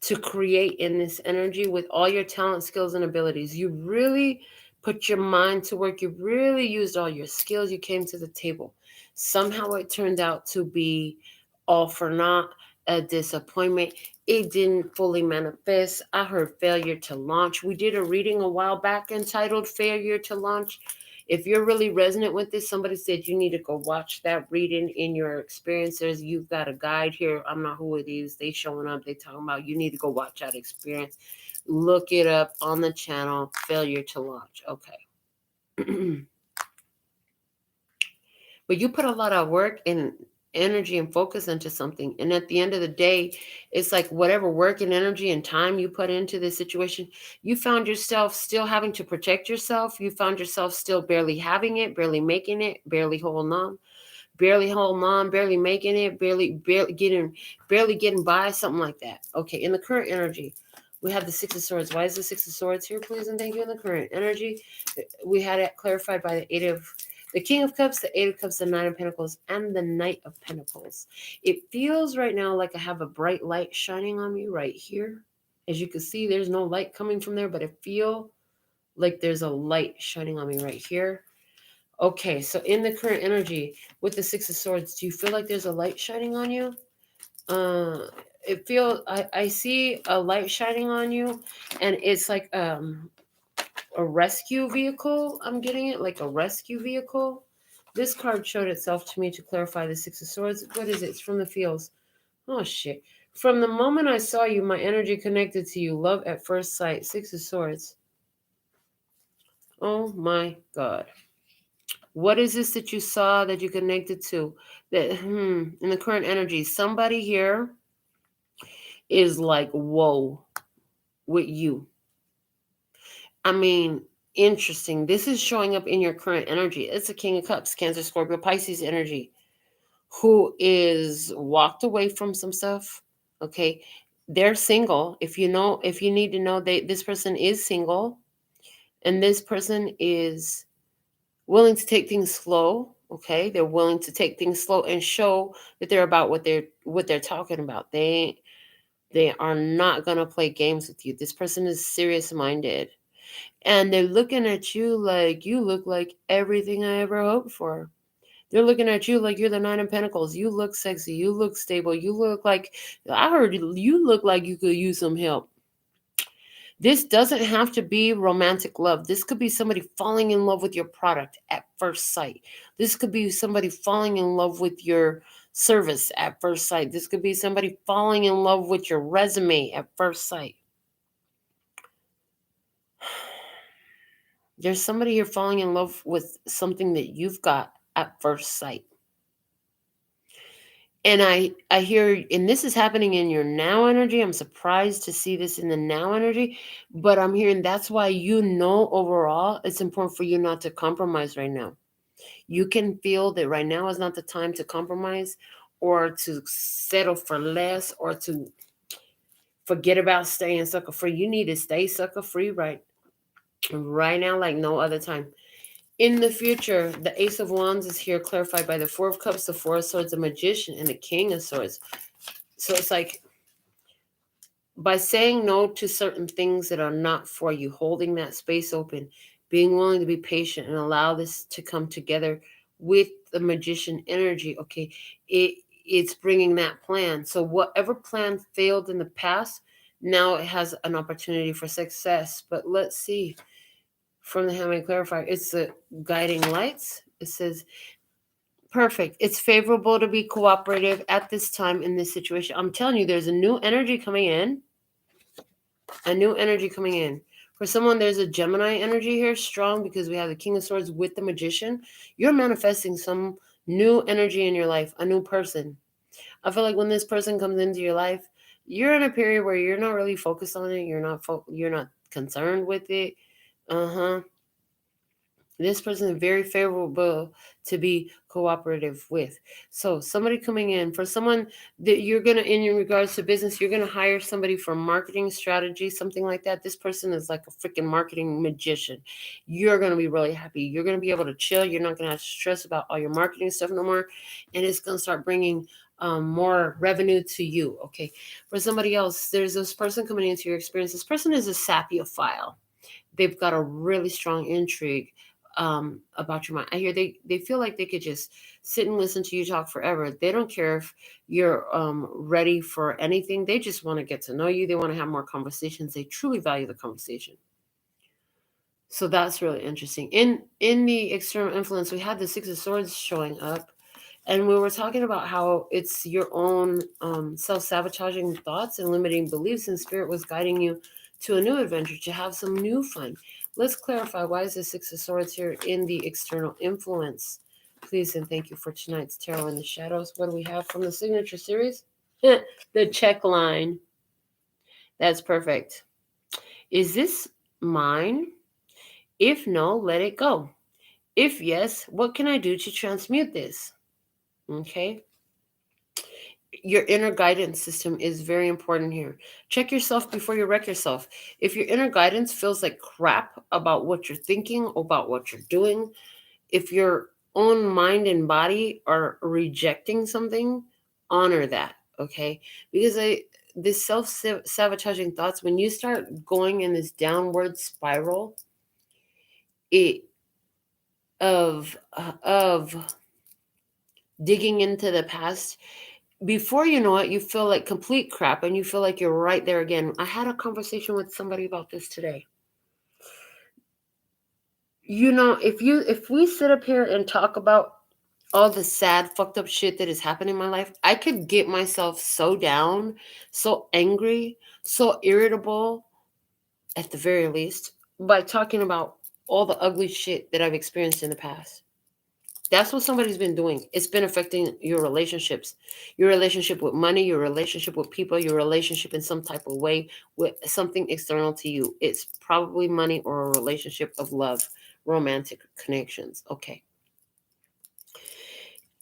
to create in this energy with all your talent, skills, and abilities. You really put your mind to work. You really used all your skills. You came to the table. Somehow it turned out to be all for naught, a disappointment. It didn't fully manifest. I heard failure to launch. We did a reading a while back entitled Failure to Launch. If you're really resonant with this, somebody said you need to go watch that reading in your experiences. You've got a guide here. I'm not who it is. They showing up. They talking about you need to go watch that experience. Look it up on the channel. Failure to launch. Okay. But you put a lot of work and energy and focus into something. And at the end of the day, it's like whatever work and energy and time you put into this situation, you found yourself still having to protect yourself. You found yourself still barely having it, barely making it, barely holding on, barely making it, barely getting by, something like that. Okay, in the current energy, we have the Six of Swords. Why is the Six of Swords here, please and thank you? In the current energy, we had it clarified by the King of Cups, the Eight of Cups, the Nine of Pentacles, and the Knight of Pentacles. It feels right now like I have a bright light shining on me right here. As you can see, there's no light coming from there, but I feel like there's a light shining on me right here. Okay, so in the current energy with the Six of Swords, do you feel like there's a light shining on you? I see a light shining on you, and it's like a rescue vehicle. I'm getting it like a rescue vehicle. This card showed itself to me to clarify the Six of Swords. What is it? It's from the fields. Oh shit. From the moment I saw you, my energy connected to you. Love at first sight. Six of Swords. Oh my God. What is this that you saw that you connected to? That in the current energy, somebody here is like, whoa, with you. I mean, interesting. This is showing up in your current energy. It's a King of Cups, Cancer, Scorpio, Pisces energy, who is walked away from some stuff. Okay. They're single. If you need to know, this person is single, and this person is willing to take things slow. Okay. They're willing to take things slow and show that they're about what they're talking about. They are not going to play games with you. This person is serious minded. And they're looking at you like you look like everything I ever hoped for. They're looking at you like you're the Nine of Pentacles. You look sexy. You look stable. You look like, I heard you look like you could use some help. This doesn't have to be romantic love. This could be somebody falling in love with your product at first sight. This could be somebody falling in love with your service at first sight. This could be somebody falling in love with your resume at first sight. There's somebody here falling in love with something that you've got at first sight. And I hear, and this is happening in your now energy. I'm surprised to see this in the now energy, but I'm hearing that's why overall it's important for you not to compromise right now. You can feel that right now is not the time to compromise or to settle for less or to forget about staying sucker free. You need to stay sucker free right now like no other time. In the future, the Ace of Wands is here clarified by the Four of Cups, the Four of Swords, the Magician, and the King of Swords. So it's like by saying no to certain things that are not for you, holding that space open, being willing to be patient and allow this to come together with the Magician energy, okay, it's bringing that plan. So whatever plan failed in the past, now it has an opportunity for success. But let's see. from the Handmade Clarifier. It's the guiding lights. It says, perfect. It's favorable to be cooperative at this time in this situation. I'm telling you, there's a new energy coming in. A new energy coming in. For someone, there's a Gemini energy here, strong, because we have the King of Swords with the Magician. You're manifesting some new energy in your life, a new person. I feel like when this person comes into your life, you're in a period where you're not really focused on it. You're not concerned with it. This person is very favorable to be cooperative with. So somebody coming in, for someone that you're going to, in regards to business, you're going to hire somebody for marketing strategy, something like that. This person is like a freaking marketing magician. You're going to be really happy. You're going to be able to chill. You're not going to have to stress about all your marketing stuff no more. And it's going to start bringing more revenue to you. Okay. For somebody else, there's this person coming into your experience. This person is a sapiophile. They've got a really strong intrigue about your mind. I hear they feel like they could just sit and listen to you talk forever. They don't care if you're ready for anything. They just want to get to know you. They want to have more conversations. They truly value the conversation. So that's really interesting. In the external influence, we had the Six of Swords showing up. And we were talking about how it's your own self-sabotaging thoughts and limiting beliefs, and Spirit was guiding you to a new adventure, to have some new fun. Let's clarify, why is the Six of Swords here in the external influence? Please and thank you for tonight's Tarot in the Shadows. What do we have from the signature series? The check line. That's perfect. Is this mine? If no, let it go. If yes, what can I do to transmute this? Okay. Your inner guidance system is very important here. Check yourself before you wreck yourself. If your inner guidance feels like crap about what you're thinking, about what you're doing, if your own mind and body are rejecting something, honor that, okay? Because this self-sabotaging thoughts, when you start going in this downward spiral of digging into the past, before you know it, you feel like complete crap and you feel like you're right there again. I had a conversation with somebody about this today. You know, if we sit up here and talk about all the sad, fucked up shit that has happened in my life, I could get myself so down, so angry, so irritable, at the very least, by talking about all the ugly shit that I've experienced in the past. That's what somebody's been doing. It's been affecting your relationships, your relationship with money, your relationship with people, your relationship in some type of way with something external to you. It's probably money or a relationship of love, romantic connections. Okay.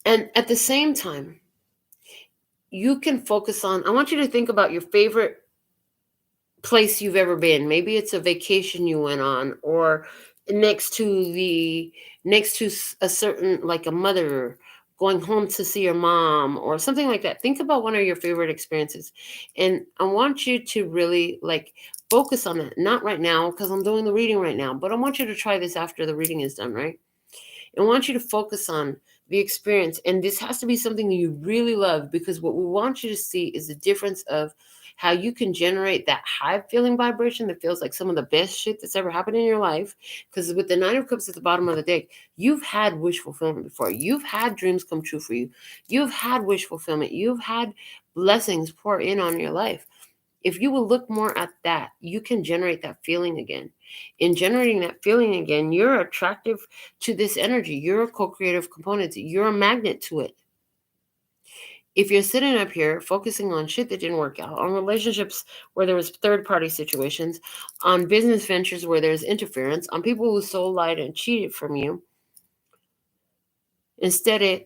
And at the same time, you can focus on, I want you to think about your favorite place you've ever been. Maybe it's a vacation you went on, or next to a certain, like a mother going home to see your mom or something like that. Think about one of your favorite experiences, and I want you to really like focus on it. Not right now, because I'm doing the reading right now, but I want you to try this after the reading is done, right? I want you to focus on the experience, and this has to be something that you really love, because what we want you to see is the difference of how you can generate that high feeling vibration that feels like some of the best shit that's ever happened in your life. Because with the Nine of Cups at the bottom of the deck, you've had wish fulfillment before. You've had dreams come true for you. You've had wish fulfillment. You've had blessings pour in on your life. If you will look more at that, you can generate that feeling again. In generating that feeling again, you're attractive to this energy. You're a co-creative component. You're a magnet to it. If you're sitting up here focusing on shit that didn't work out, on relationships where there was third-party situations, on business ventures where there's interference, on people who stole, lied, and cheated from you, instead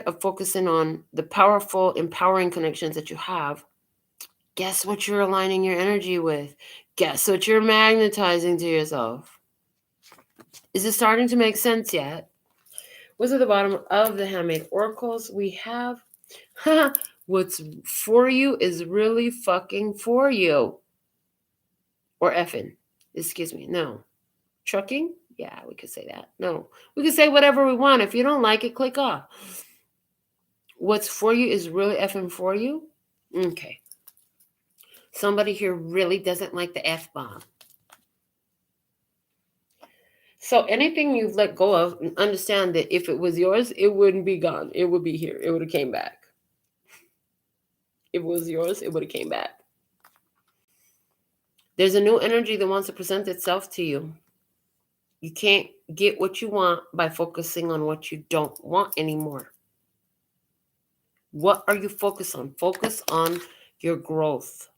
of focusing on the powerful, empowering connections that you have, guess what you're aligning your energy with? Guess what you're magnetizing to yourself? Is it starting to make sense yet? What's at the bottom of the Handmade Oracles? We have what's for you is really fucking for you. Or effing. Excuse me. No. Trucking? Yeah, we could say that. No. We could say whatever we want. If you don't like it, click off. What's for you is really effing for you? Okay. Somebody here really doesn't like the F-bomb. So anything you've let go of, understand that if it was yours, it wouldn't be gone. It would be here. It would have came back. If it was yours, it would have came back. There's a new energy that wants to present itself to you. You can't get what you want by focusing on what you don't want anymore. What are you focused on? Focus on your growth.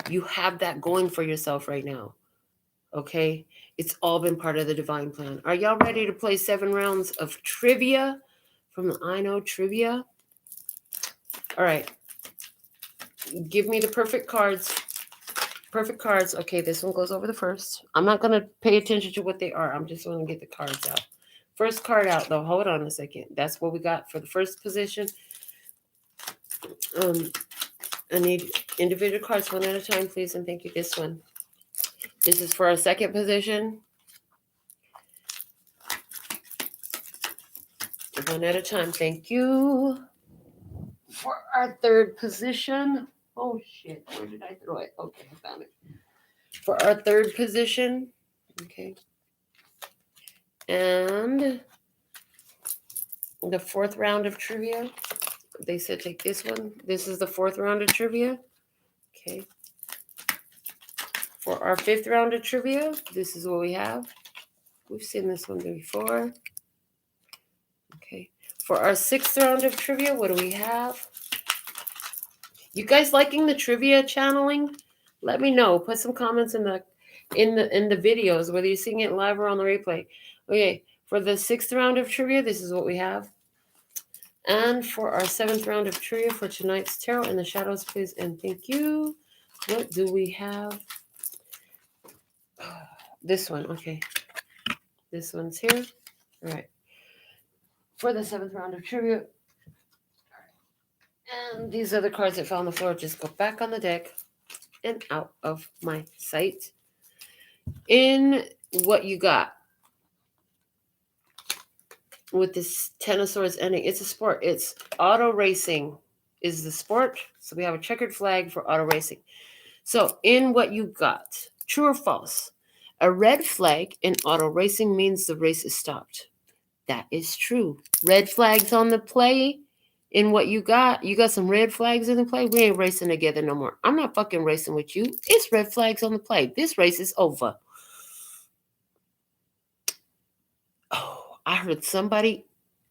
You have that going for yourself right now. Okay? It's all been part of the divine plan. Are y'all ready to play 7 rounds of trivia from the I Know Trivia? All right. Give me the perfect cards. Perfect cards. Okay, this one goes over the first. I'm not going to pay attention to what they are. I'm just going to get the cards out. First card out, though. Hold on a second. That's what we got for the first position. I need individual cards one at a time, please, and thank you. This one. This is for our second position. One at a time, thank you. For our third position. Oh, shit. Where did I throw it? Okay, I found it. For our third position. Okay. And the fourth round of trivia. They said take this one. This is the fourth round of trivia. Okay. For our fifth round of trivia, this is what we have. We've seen this one before. Okay. For our sixth round of trivia, what do we have? You guys liking the trivia channeling? Let me know. Put some comments in the videos, whether you're seeing it live or on the replay. Okay. For the sixth round of trivia, this is what we have. And for our seventh round of trivia for tonight's tarot in the shadows, please and thank you. What do we have? This one, okay. This one's here. All right. For the seventh round of trivia. All right. And these are the cards that fell on the floor. Just go back on the deck and out of my sight. In what you got with this Ten of Swords ending, it's a sport. It's auto racing is the sport. So we have a checkered flag for auto racing. So in what you got, true or false? A red flag in auto racing means the race is stopped. That is true. Red flags on the play in what you got some red flags in the play. We ain't racing together no more. I'm not fucking racing with you. It's red flags on the play. This race is over. Oh, I heard somebody.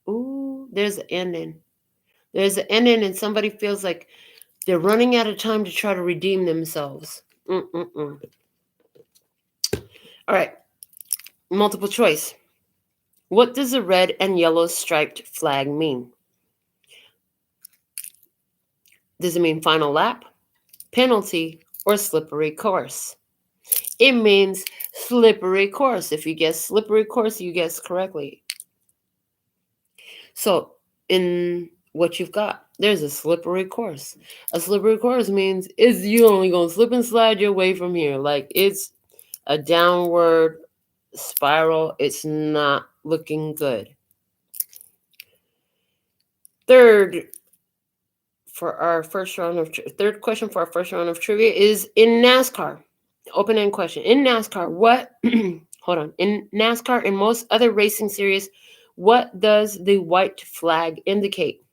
Ooh, there's an ending. There's an ending and somebody feels like they're running out of time to try to redeem themselves. All right. Multiple choice. What does a red and yellow striped flag mean? Does it mean final lap, penalty, or slippery course? It means slippery course. If you guess slippery course, you guess correctly. So in what you've got, there's a slippery course. A slippery course means is you only going to slip and slide your way from here. Like it's a downward spiral. It's not looking good. Third question for our first round of trivia is in NASCAR. Open-end question. In NASCAR, what in NASCAR and most other racing series, what does the white flag indicate?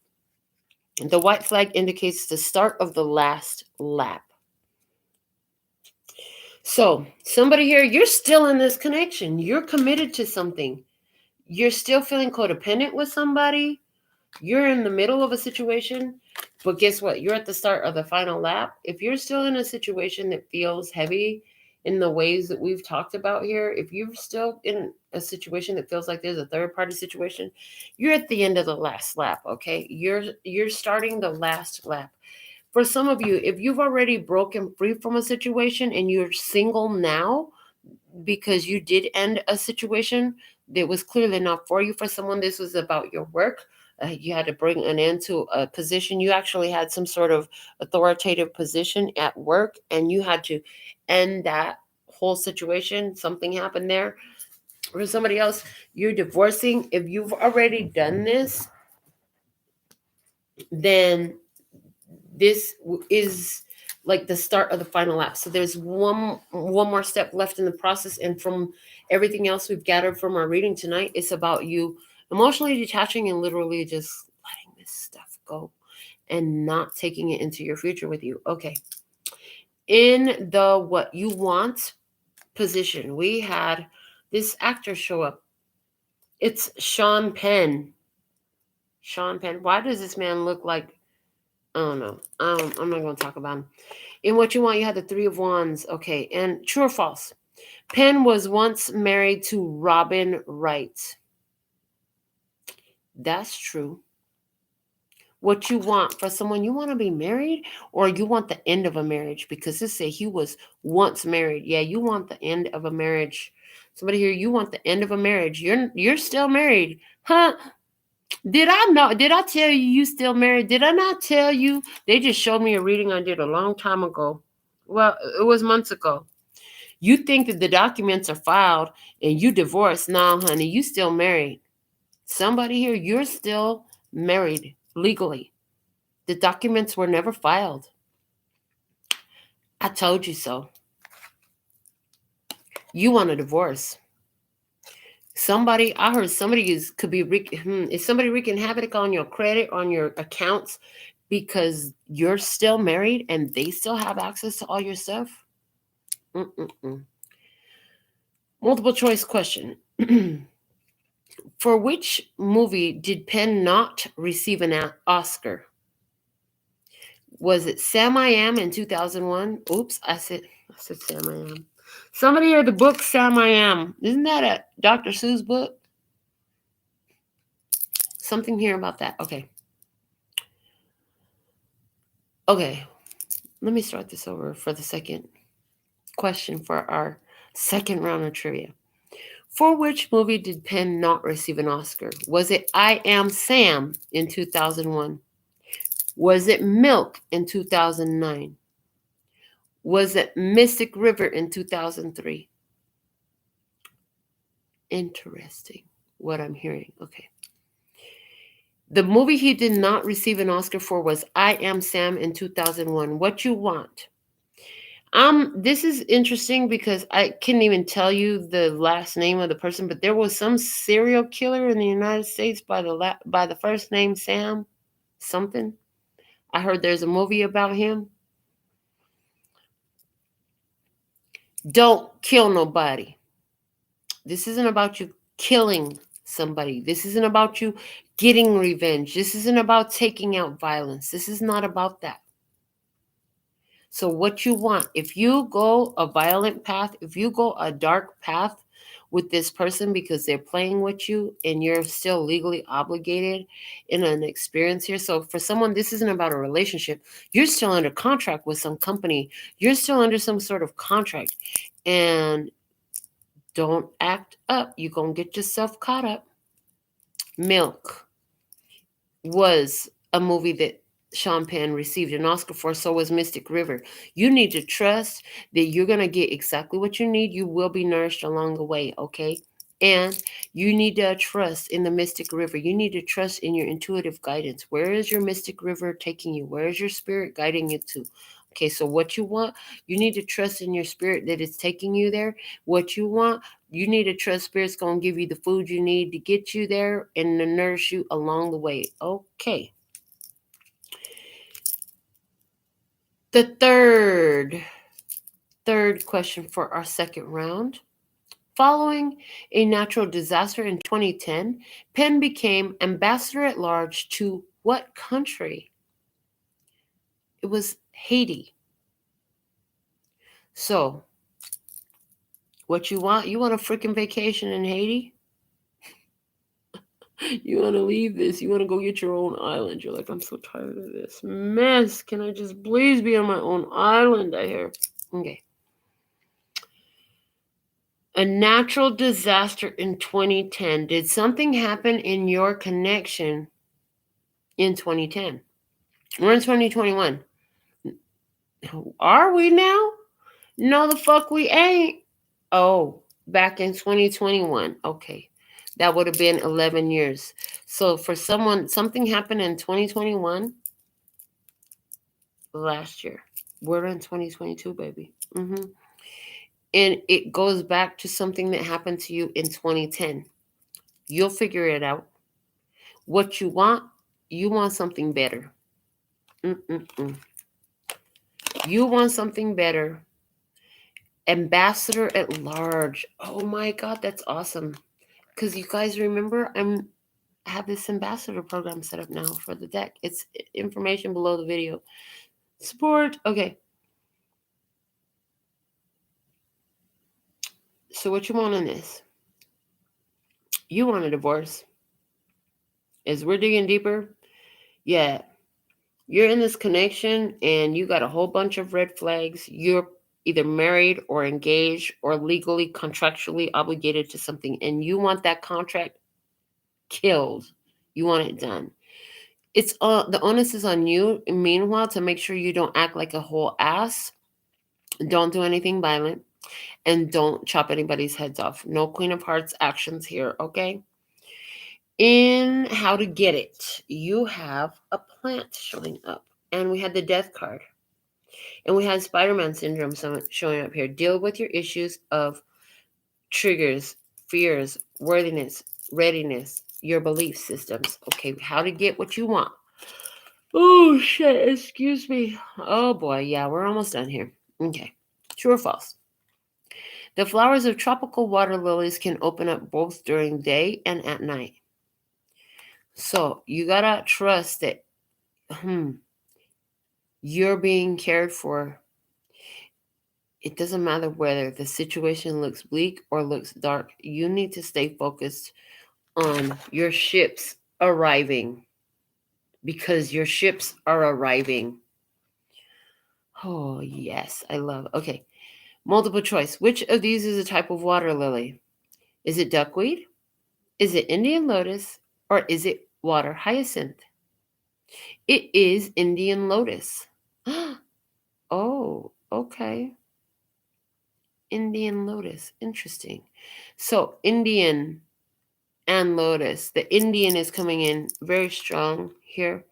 The white flag indicates the start of the last lap. So, somebody here, you're still in this connection. You're committed to something. You're still feeling codependent with somebody. You're in the middle of a situation, but guess what? You're at the start of the final lap. If you're still in a situation that feels heavy in the ways that we've talked about here, if you're still in a situation that feels like there's a third party situation, you're at the end of the last lap, okay? You're starting the last lap. For some of you, if you've already broken free from a situation and you're single now because you did end a situation that was clearly not for you, for someone, this was about your work. You had to bring an end to a position. You actually had some sort of authoritative position at work and you had to end that whole situation. Something happened there. For somebody else, you're divorcing. If you've already done this, then this is like the start of the final lap. So there's one more step left in the process. And from everything else we've gathered from our reading tonight, it's about you emotionally detaching and literally just letting this stuff go and not taking it into your future with you. Okay. In the what you want position, we had this actor show up. It's Sean Penn. Sean Penn. Why does this man look like, I don't know. I'm not going to talk about him. In what you want, you had the Three of Wands. Okay. And true or false? Penn was once married to Robin Wright. That's true. What you want for someone, you want to be married or you want the end of a marriage? Because this say he was once married. Yeah, you want the end of a marriage. Somebody here, you want the end of a marriage. You're still married. Huh? Did I know? Did I tell you still married? Did I not tell you? They just showed me a reading I did a long time ago. Well, it was months ago. You think that the documents are filed and you divorced. No, honey, you still married. Somebody here, you're still married legally. The documents were never filed. I told you so. You want a divorce. I heard somebody could be is somebody wreaking havoc on your credit, on your accounts, because you're still married and they still have access to all your stuff? Multiple choice question. For which movie did Penn not receive an Oscar? Was it Sam I Am in 2001? Oops, I said Sam I Am. Somebody heard the book Sam I Am. Isn't that a Dr. Seuss book? Something here about that. Okay. Let me start this over for the second question for our second round of trivia. For which movie did Penn not receive an Oscar? Was it I Am Sam in 2001? Was it Milk in 2009? Was it Mystic River in 2003? Interesting what I'm hearing. Okay. The movie he did not receive an Oscar for was I Am Sam in 2001. What you want? This is interesting because I couldn't even tell you the last name of the person, but there was some serial killer in the United States by the first name Sam something. I heard there's a movie about him. Don't kill nobody. This isn't about you killing somebody. This isn't about you getting revenge. This isn't about taking out violence. This is not about that. So what you want, if you go a violent path, if you go a dark path with this person because they're playing with you and you're still legally obligated in an experience here. So for someone, this isn't about a relationship. You're still under contract with some company. You're still under some sort of contract. And don't act up. You're going to get yourself caught up. Milk was a movie that Sean Penn received an Oscar for, so was Mystic River. You need to trust that you're going to get exactly what you need. You will be nourished along the way, okay? And you need to trust in the Mystic River. You need to trust in your intuitive guidance. Where is your Mystic River taking you? Where is your spirit guiding you to? Okay, so what you want, you need to trust in your spirit that it's taking you there. What you want, you need to trust spirit's going to give you the food you need to get you there and to nourish you along the way. Okay. The third question for our second round. Following a natural disaster in 2010, Penn became ambassador at large to what country? It was Haiti. So, what you want? You want a freaking vacation in Haiti? You want to leave this? You want to go get your own island? You're like, I'm so tired of this mess. Can I just please be on my own island? I hear. Okay. A natural disaster in 2010. Did something happen in your connection in 2010? We're in 2021. Are we now? No, the fuck we ain't. Oh, back in 2021. Okay. That would have been 11 years. So for someone, something happened in 2021 last year. We're in 2022, baby. And it goes back to something that happened to you in 2010. You'll figure it out. What you want something better. You want something better. Ambassador at large. Oh my God, that's awesome. Because you guys remember, I have this ambassador program set up now for the deck. It's information below the video. Support. Okay. So what you want in this? You want a divorce. As we're digging deeper, yeah, you're in this connection and you got a whole bunch of red flags. You're either married or engaged or legally, contractually obligated to something, and you want that contract killed. You want it done. It's the onus is on you, meanwhile, to make sure you don't act like a whole ass. Don't do anything violent. And don't chop anybody's heads off. No Queen of Hearts actions here, okay? In how to get it, you have a plant showing up. And we had the death card. And we had Spider-Man syndrome showing up here. Deal with your issues of triggers, fears, worthiness, readiness, your belief systems. Okay, how to get what you want. Oh, shit, excuse me. Oh, boy, yeah, we're almost done here. Okay, true or false? The flowers of tropical water lilies can open up both during day and at night. So you gotta trust that you're being cared for. It doesn't matter whether the situation looks bleak or looks dark. You need to stay focused on your ships arriving, because your ships are arriving. Oh, yes, I love it. Okay, multiple choice. Which of these is a type of water lily? Is it duckweed? Is it Indian lotus? Or is it water hyacinth? It is Indian lotus. Oh, okay. Indian lotus. Interesting. So, Indian and lotus. The Indian is coming in very strong here.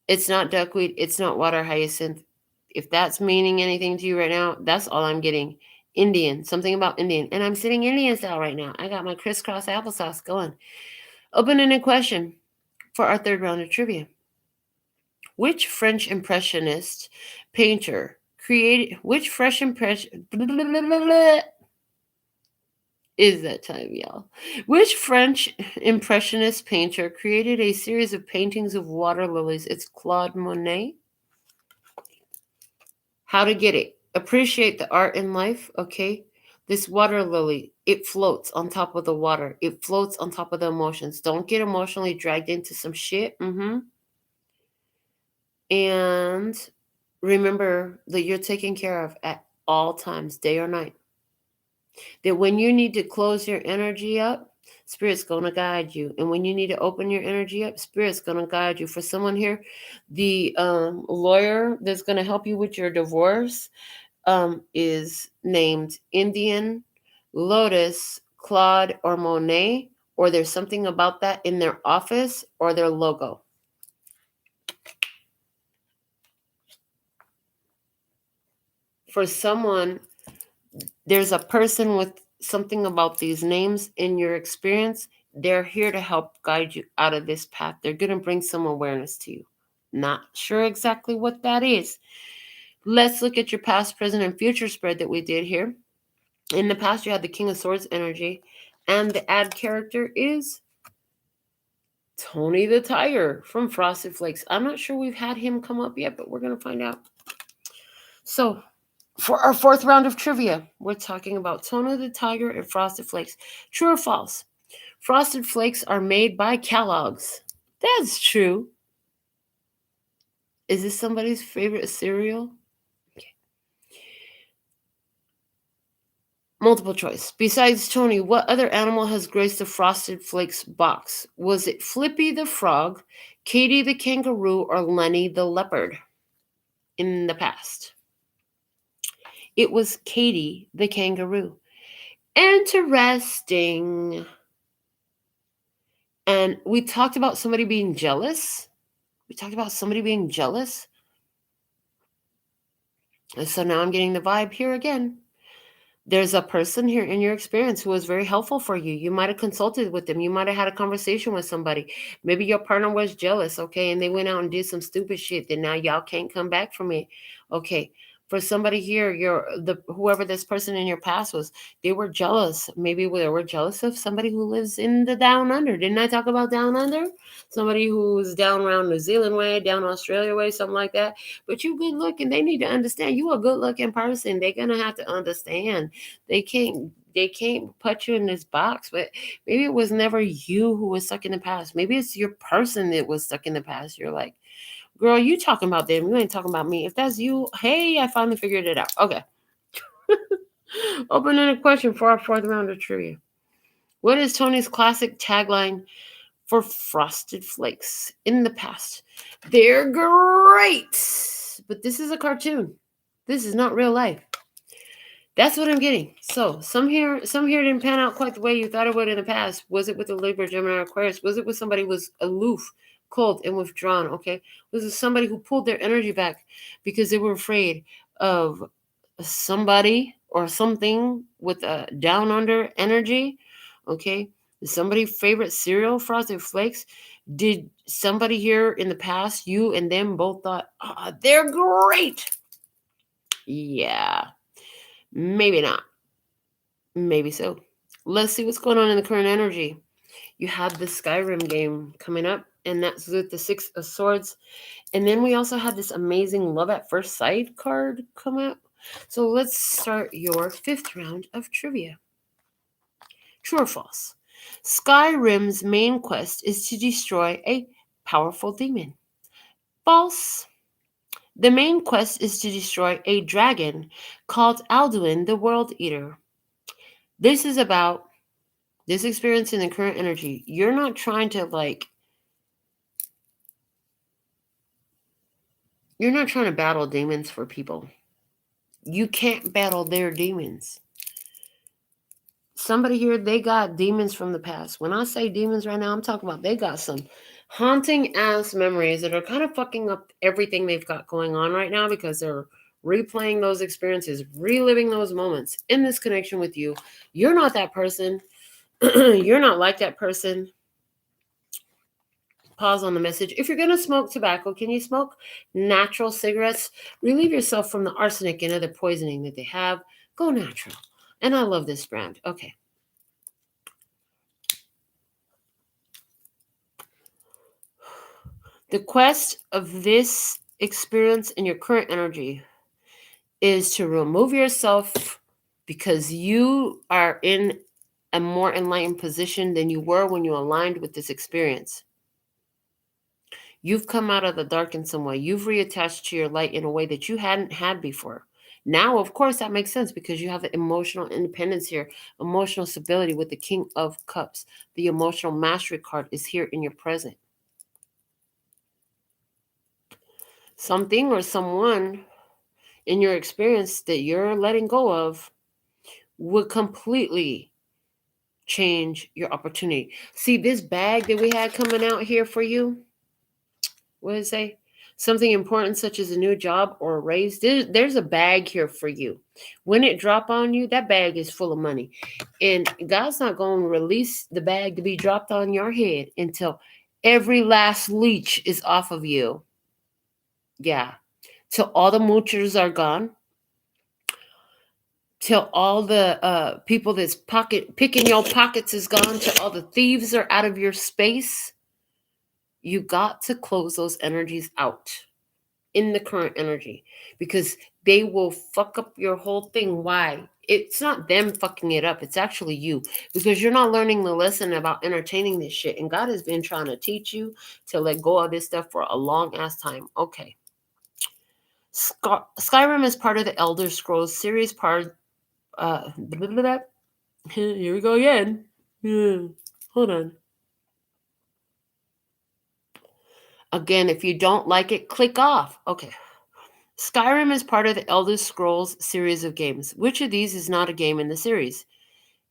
It's not duckweed. It's not water hyacinth. If that's meaning anything to you right now, that's all I'm getting. Indian. Something about Indian. And I'm sitting Indian style right now. I got my crisscross applesauce going. Open-ended question for our third round of trivia. Which French Impressionist painter created, which French Impression, is that time, y'all? Which French Impressionist painter created a series of paintings of water lilies? It's Claude Monet. How to get it? Appreciate the art in life, okay? This water lily, it floats on top of the water. It floats on top of the emotions. Don't get emotionally dragged into some shit. And remember that you're taken care of at all times, day or night. That when you need to close your energy up, Spirit's going to guide you. And when you need to open your energy up, Spirit's going to guide you. For someone here, the lawyer that's going to help you with your divorce is named Indian, Lotus, Claude, or Monet, or there's something about that in their office or their logo. For someone, there's a person with something about these names in your experience. They're here to help guide you out of this path. They're going to bring some awareness to you. Not sure exactly what that is. Let's look at your past, present, and future spread that we did here. In the past, you had the King of Swords energy, and the add character is Tony the Tiger from Frosted Flakes. I'm not sure we've had him come up yet, but we're going to find out. So, for our fourth round of trivia, we're talking about Tony the Tiger and Frosted Flakes. True or false? Frosted Flakes are made by Kellogg's. That's true. Is this somebody's favorite cereal? Okay. Multiple choice. Besides Tony, what other animal has graced the Frosted Flakes box? Was it Flippy the frog, Katie the kangaroo, or Lenny the leopard in the past? It was Katie the kangaroo. Interesting. And we talked about somebody being jealous. And so now I'm getting the vibe here again. There's a person here in your experience who was very helpful for you. You might have consulted with them. You might have had a conversation with somebody. Maybe your partner was jealous, okay, and they went out and did some stupid shit. Then now y'all can't come back from it. Okay. For somebody here, whoever this person in your past was, they were jealous. Maybe they were jealous of somebody who lives in the down under. Didn't I talk about down under? Somebody who's down around New Zealand way, down Australia way, something like that. But you good looking. They need to understand you a good looking person. They're gonna have to understand. They can't put you in this box. But maybe it was never you who was stuck in the past. Maybe it's your person that was stuck in the past. You're like, girl, you talking about them. You ain't talking about me. If that's you, hey, I finally figured it out. Okay. Opening a question for our fourth round of trivia. What is Tony's classic tagline for Frosted Flakes in the past? They're great, but this is a cartoon. This is not real life. That's what I'm getting. So some here didn't pan out quite the way you thought it would in the past. Was it with the Libra, Gemini, Aquarius? Was it with somebody who was aloof, cold, and withdrawn? Okay. Was it somebody who pulled their energy back because they were afraid of somebody or something with a down under energy? Okay. Is somebody favorite cereal, Frosted Flakes? Did somebody here in the past, you and them both thought, they're great? Yeah. Maybe not. Maybe so. Let's see what's going on in the current energy. You have the Skyrim game coming up, and that's with the Six of Swords. And then we also have this amazing Love at First Sight card come up. So let's start your fifth round of trivia. True or false? Skyrim's main quest is to destroy a powerful demon. False. The main quest is to destroy a dragon called Alduin the World Eater. This is about this experience in the current energy. You're not trying to battle demons for people. You can't battle their demons. Somebody here, they got demons from the past. When I say demons right now, I'm talking about they got some haunting ass memories that are kind of fucking up everything they've got going on right now because they're replaying those experiences, reliving those moments in this connection with you. You're not that person. You're not like that person. Pause on the message. If you're going to smoke tobacco, can you smoke natural cigarettes? Relieve yourself from the arsenic and other poisoning that they have. Go natural. And I love this brand. Okay. The quest of this experience in your current energy is to remove yourself because you are in a more enlightened position than you were when you aligned with this experience. You've come out of the dark in some way. You've reattached to your light in a way that you hadn't had before. Now, of course, that makes sense because you have emotional independence here, emotional stability with the King of Cups. The emotional mastery card is here in your present. Something or someone in your experience that you're letting go of would completely change your opportunity. See this bag that we had coming out here for you? What did it say? Something important such as a new job or a raise. There's a bag here for you. When it drop on you, that bag is full of money. And God's not going to release the bag to be dropped on your head until every last leech is off of you. Yeah. Till all the moochers are gone. Till all the people that's picking your pockets is gone. Till all the thieves are out of your space. You got to close those energies out in the current energy because they will fuck up your whole thing. Why? It's not them fucking it up. It's actually you because you're not learning the lesson about entertaining this shit. And God has been trying to teach you to let go of this stuff for a long ass time. Okay. Skyrim is part of the Elder Scrolls series part. Here we go again. Hold on. Again, if you don't like it, click off. Okay. Skyrim is part of the Elder Scrolls series of games. Which of these is not a game in the series?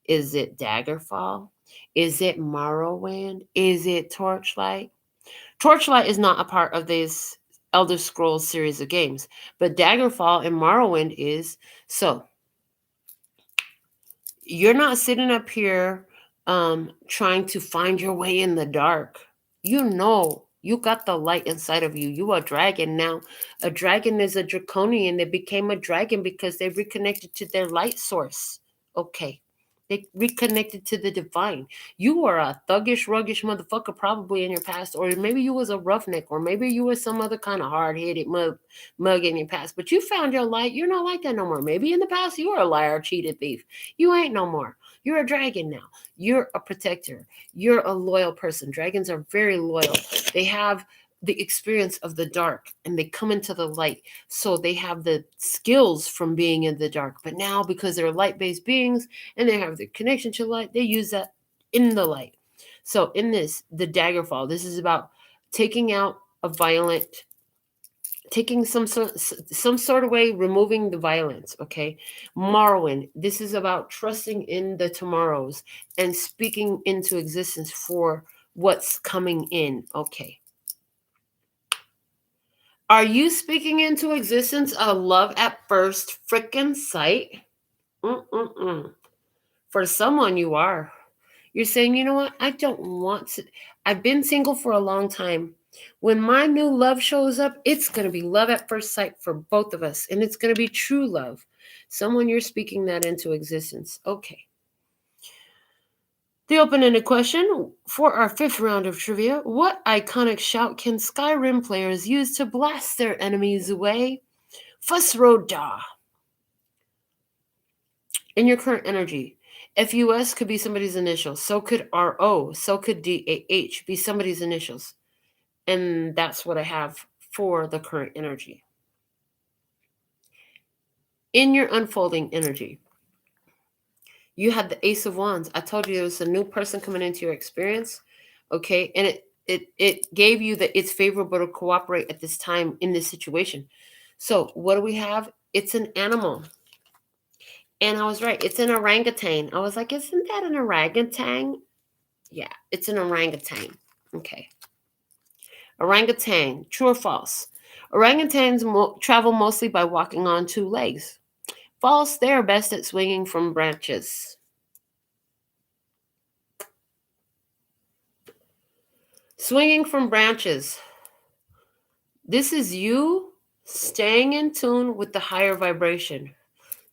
Is it Daggerfall? Is it Morrowind? Is it Torchlight? Torchlight is not a part of this Elder Scrolls series of games. But Daggerfall and Morrowind is so you're not sitting up here trying to find your way in the dark. You got the light inside of you. You are a dragon now. A dragon is a draconian. They became a dragon because they reconnected to their light source. Okay. They reconnected to the divine. You were a thuggish, ruggish motherfucker probably in your past, or maybe you was a roughneck, or maybe you were some other kind of hard-headed mug in your past. But you found your light. You're not like that no more. Maybe in the past you were a liar, cheated, thief. You ain't no more. You're a dragon now. You're a protector. You're a loyal person. Dragons are very loyal. They have the experience of the dark and they come into the light. So they have the skills from being in the dark. But now, because they're light-based beings and they have the connection to light, they use that in the light. So in this, the Daggerfall, this is about taking out a violent, taking some sort of way, removing the violence. Okay. Morrowind, this is about trusting in the tomorrows and speaking into existence for what's coming in. Okay. Are you speaking into existence a love at first freaking sight? For someone, you are. You're saying, you know what? I don't want to. I've been single for a long time. When my new love shows up, it's going to be love at first sight for both of us. And it's going to be true love. Someone, you're speaking that into existence. Okay. The open-ended question for our 5th round of trivia. What iconic shout can Skyrim players use to blast their enemies away? Fussroda. In your current energy, FUS could be somebody's initials. So could RO. So could DAH be somebody's initials. And that's what I have for the current energy. In your unfolding energy, you had the Ace of Wands. I told you there was a new person coming into your experience. Okay. And it gave you that it's favorable to cooperate at this time in this situation. So what do we have? It's an animal. And I was right. It's an orangutan. I was like, isn't that an orangutan? Yeah, it's an orangutan. Okay. Orangutan, true or false? Orangutans travel mostly by walking on 2 legs. False, they are best at swinging from branches. Swinging from branches. This is you staying in tune with the higher vibration.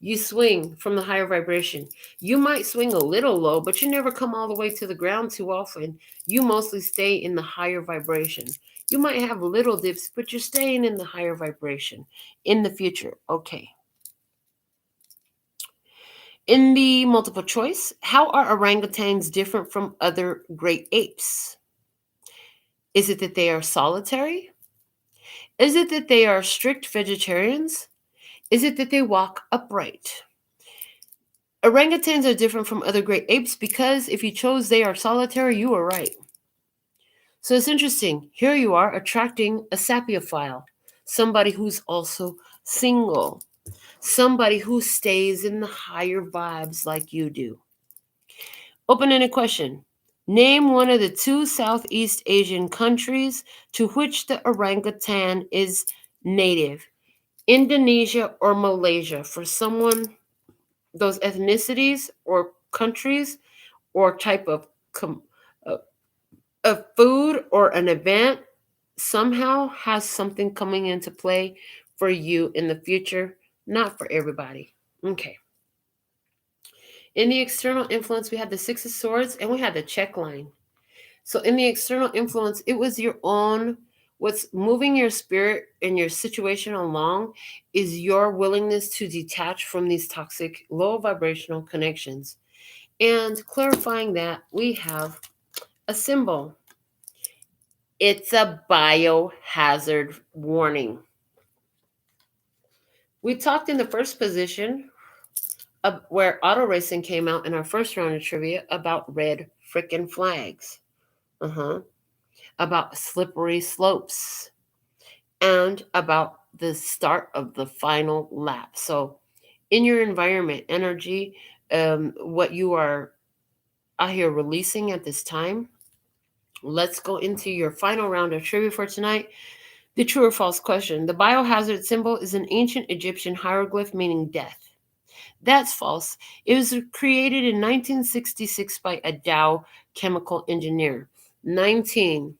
You swing from the higher vibration. You might swing a little low, but you never come all the way to the ground too often. You mostly stay in the higher vibration. You might have little dips, but you're staying in the higher vibration in the future. Okay. In the multiple choice, how are orangutans different from other great apes? Is it that they are solitary? Is it that they are strict vegetarians? Is it that they walk upright? Orangutans are different from other great apes because if you chose they are solitary, you were right. So it's interesting. Here you are attracting a sapiophile, somebody who's also single, somebody who stays in the higher vibes like you do. Open-ended question. Name one of the 2 Southeast Asian countries to which the orangutan is native. Indonesia or Malaysia. For someone, those ethnicities or countries or type of food or an event somehow has something coming into play for you in the future, not for everybody. Okay. In the external influence, we had the 6 of Swords and we had the check line. So in the external influence, it was your own, what's moving your spirit and your situation along is your willingness to detach from these toxic, low vibrational connections. And clarifying that, we have a symbol. It's a biohazard warning. We talked in the first position where auto racing came out in our first round of trivia about red frickin' flags. About slippery slopes and about the start of the final lap. So in your environment, energy, what you are out here releasing at this time. Let's go into your final round of trivia for tonight. The true or false question. The biohazard symbol is an ancient Egyptian hieroglyph meaning death. That's false. It was created in 1966 by a Dow chemical engineer. 19.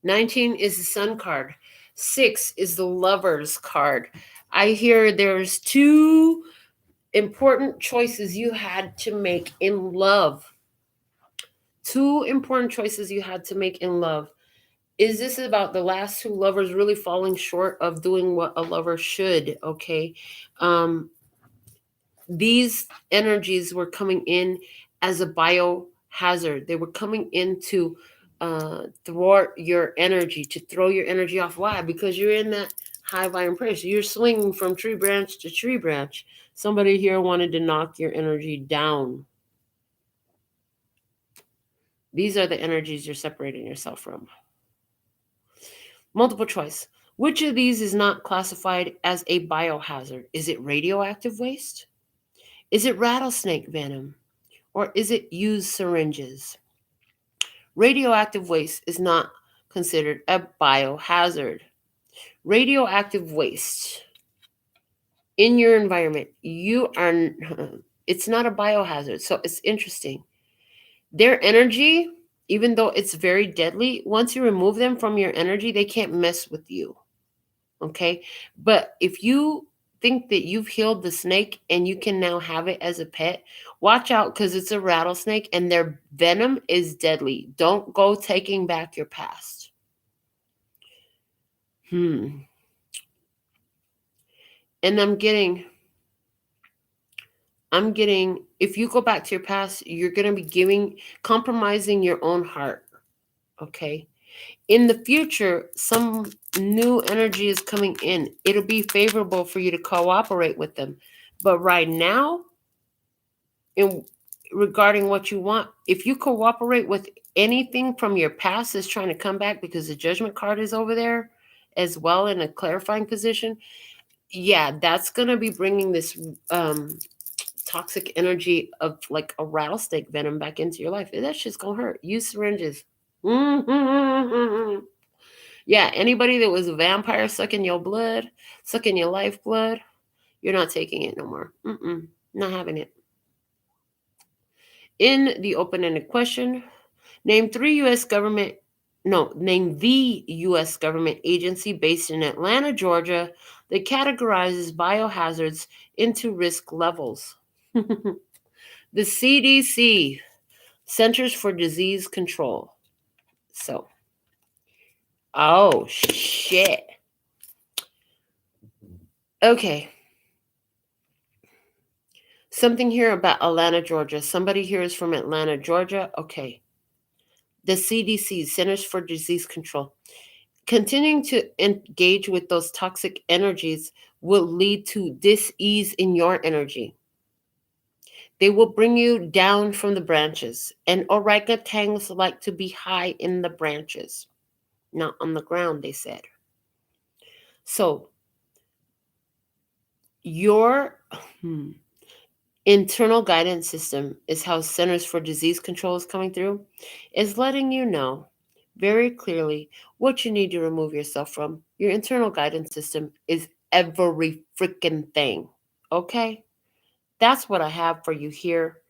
19 is the sun card. 6 is the lover's card. I hear there's two important choices you had to make in love. Two important choices you had to make in love. Is this about the last two lovers really falling short of doing what a lover should? Okay. These energies were coming in as a biohazard. They were coming in to thwart your energy, to throw your energy off. Why? Because you're in that high vibration. You're swinging from tree branch to tree branch. Somebody here wanted to knock your energy down. These are the energies you're separating yourself from. Multiple choice. Which of these is not classified as a biohazard? Is it radioactive waste? Is it rattlesnake venom? Or is it used syringes? Radioactive waste is not considered a biohazard. Radioactive waste in your environment, it's not a biohazard. So it's interesting. Their energy, even though it's very deadly, once you remove them from your energy, they can't mess with you. Okay? But if you think that you've healed the snake and you can now have it as a pet, watch out because it's a rattlesnake and their venom is deadly. Don't go taking back your past. And I'm getting, if you go back to your past, you're going to be compromising your own heart. Okay? In the future, some new energy is coming in. It'll be favorable for you to cooperate with them. But right now, regarding what you want, if you cooperate with anything from your past that's trying to come back, because the judgment card is over there as well in a clarifying position, yeah, that's going to be bringing this toxic energy of like a rattlesnake venom back into your life. That shit's going to hurt. Use syringes. Yeah, anybody that was a vampire sucking your blood, sucking your lifeblood, you're not taking it no more. Not having it. In the open-ended question, name the U.S. government agency based in Atlanta, Georgia, that categorizes biohazards into risk levels. The CDC, Centers for Disease Control. So, oh, shit. Okay. Something here about Atlanta, Georgia. Somebody here is from Atlanta, Georgia. Okay. The CDC, Centers for Disease Control. Continuing to engage with those toxic energies will lead to dis-ease in your energy. They will bring you down from the branches. And orangutans like to be high in the branches, not on the ground, they said. So, your internal guidance system is how Centers for Disease Control is coming through, is letting you know very clearly what you need to remove yourself from. Your internal guidance system is every freaking thing. Okay? That's what I have for you here.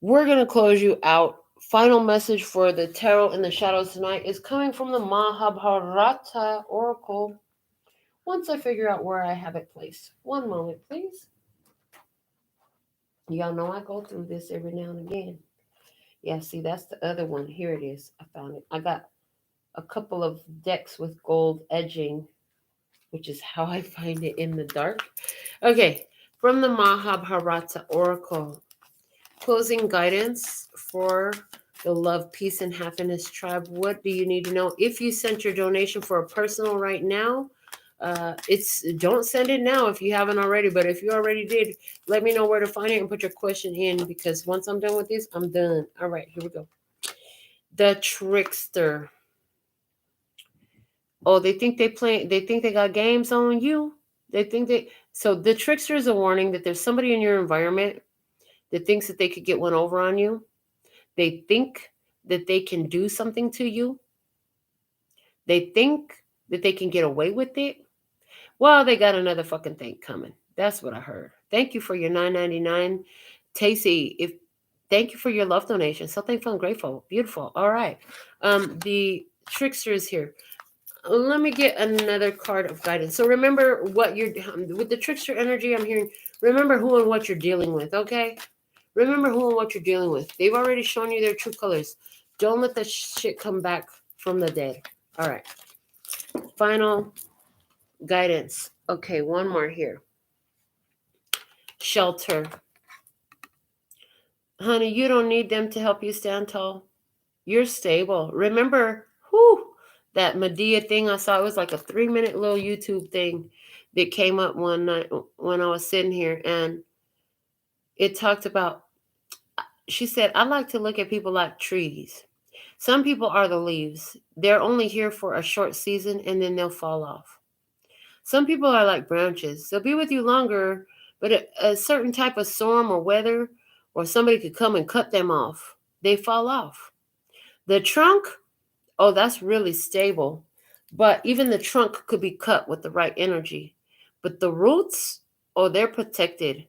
We're going to close you out. Final message for the Tarot in the Shadows tonight is coming from the Mahabharata Oracle. Once I figure out where I have it placed. One moment, please. Y'all know I go through this every now and again. Yeah, see, that's the other one. Here it is. I found it. I got a couple of decks with gold edging, which is how I find it in the dark. Okay, from the Mahabharata Oracle. Closing guidance for the Love, Peace, and Happiness Tribe. What do you need to know? If you sent your donation for a personal right now, don't send it now if you haven't already. But if you already did, let me know where to find it and put your question in, because once I'm done with this, I'm done. All right, here we go. The Trickster. Oh, they think they got games on you. So the Trickster is a warning that there's somebody in your environment that thinks that they could get one over on you. They think that they can do something to you. They think that they can get away with it. Well, they got another fucking thing coming. That's what I heard. Thank you for your $9.99. Tacy, thank you for your love donation. So thankful and grateful. Beautiful. All right. The trickster is here. Let me get another card of guidance. So remember what you're with the trickster energy. I'm hearing. Remember who and what you're dealing with. Okay. Remember who and what you're dealing with. They've already shown you their true colors. Don't let that shit come back from the dead. All right. Final guidance. Okay, one more here. Shelter. Honey, you don't need them to help you stand tall. You're stable. Remember, that Medea thing I saw? It was like a 3-minute little YouTube thing that came up one night when I was sitting here, and it talked about, she said, I like to look at people like trees. Some people are the leaves. They're only here for a short season and then they'll fall off. Some people are like branches. They'll be with you longer, but a certain type of storm or weather or somebody could come and cut them off. They fall off. The trunk, oh, that's really stable. But even the trunk could be cut with the right energy. But the roots, oh, they're protected.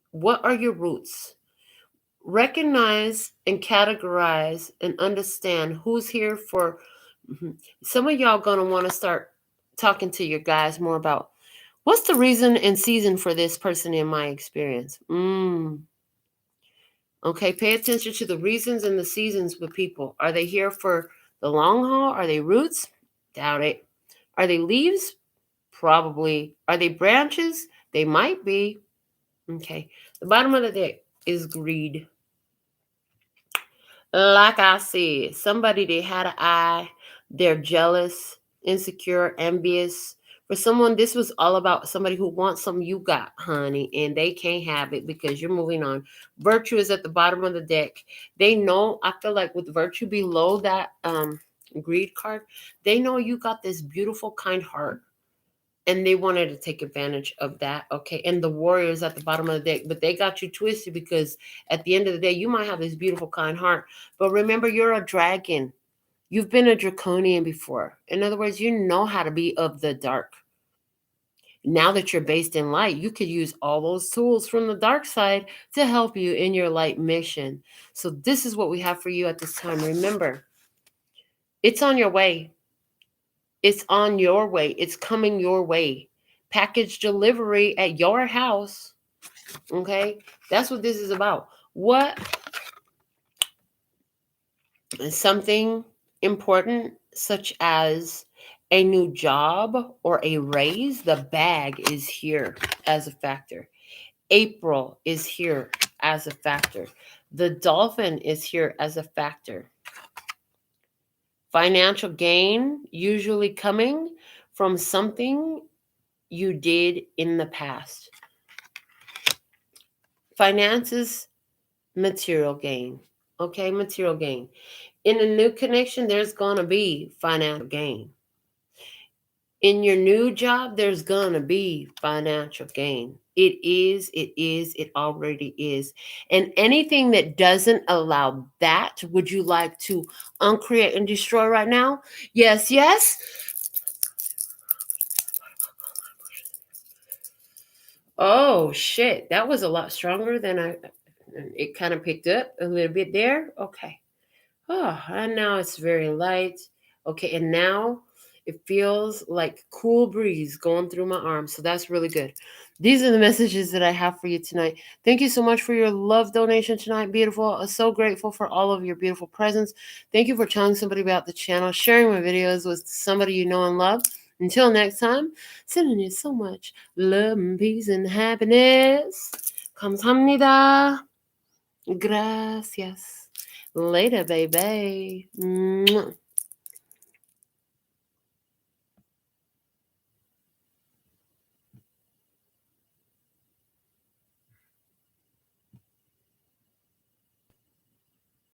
What are your roots? Recognize and categorize and understand who's here for. Some of y'all going to want to start talking to your guys more about what's the reason and season for this person in my experience. Okay, pay attention to the reasons and the seasons with people. Are they here for the long haul? Are they roots? Doubt it. Are they leaves? Probably. Are they branches? They might be. Okay. The bottom of the deck is greed. Like I said, somebody they had an eye. They're jealous, insecure, envious. For someone, this was all about somebody who wants something you got, honey, and they can't have it because you're moving on. Virtue is at the bottom of the deck. They know, I feel like with virtue below that greed card, they know you got this beautiful, kind heart. And they wanted to take advantage of that, okay? And the warriors at the bottom of the deck, but they got you twisted because at the end of the day, you might have this beautiful, kind heart. But remember, you're a dragon. You've been a draconian before. In other words, you know how to be of the dark. Now that you're based in light, you could use all those tools from the dark side to help you in your light mission. So this is what we have for you at this time. Remember, it's on your way. It's on your way. It's coming your way. Package delivery at your house. Okay? That's what this is about. What is something important, such as a new job or a raise? The bag is here as a factor. April is here as a factor. The dolphin is here as a factor. Financial gain usually coming from something you did in the past. Finances, material gain. Okay, material gain. In a new connection, there's going to be financial gain. In your new job, there's going to be financial gain. It already is. And anything that doesn't allow that, would you like to uncreate and destroy right now? Yes, yes. Oh, shit. That was a lot stronger than it kind of picked up a little bit there. Okay. Oh, and now it's very light. Okay, and now it feels like cool breeze going through my arms. So that's really good. These are the messages that I have for you tonight. Thank you so much for your love donation tonight. Beautiful. I'm so grateful for all of your beautiful presents. Thank you for telling somebody about the channel, sharing my videos with somebody you know and love. Until next time, sending you so much love and peace and happiness. 감사합니다. Gracias. Later, baby. Mwah.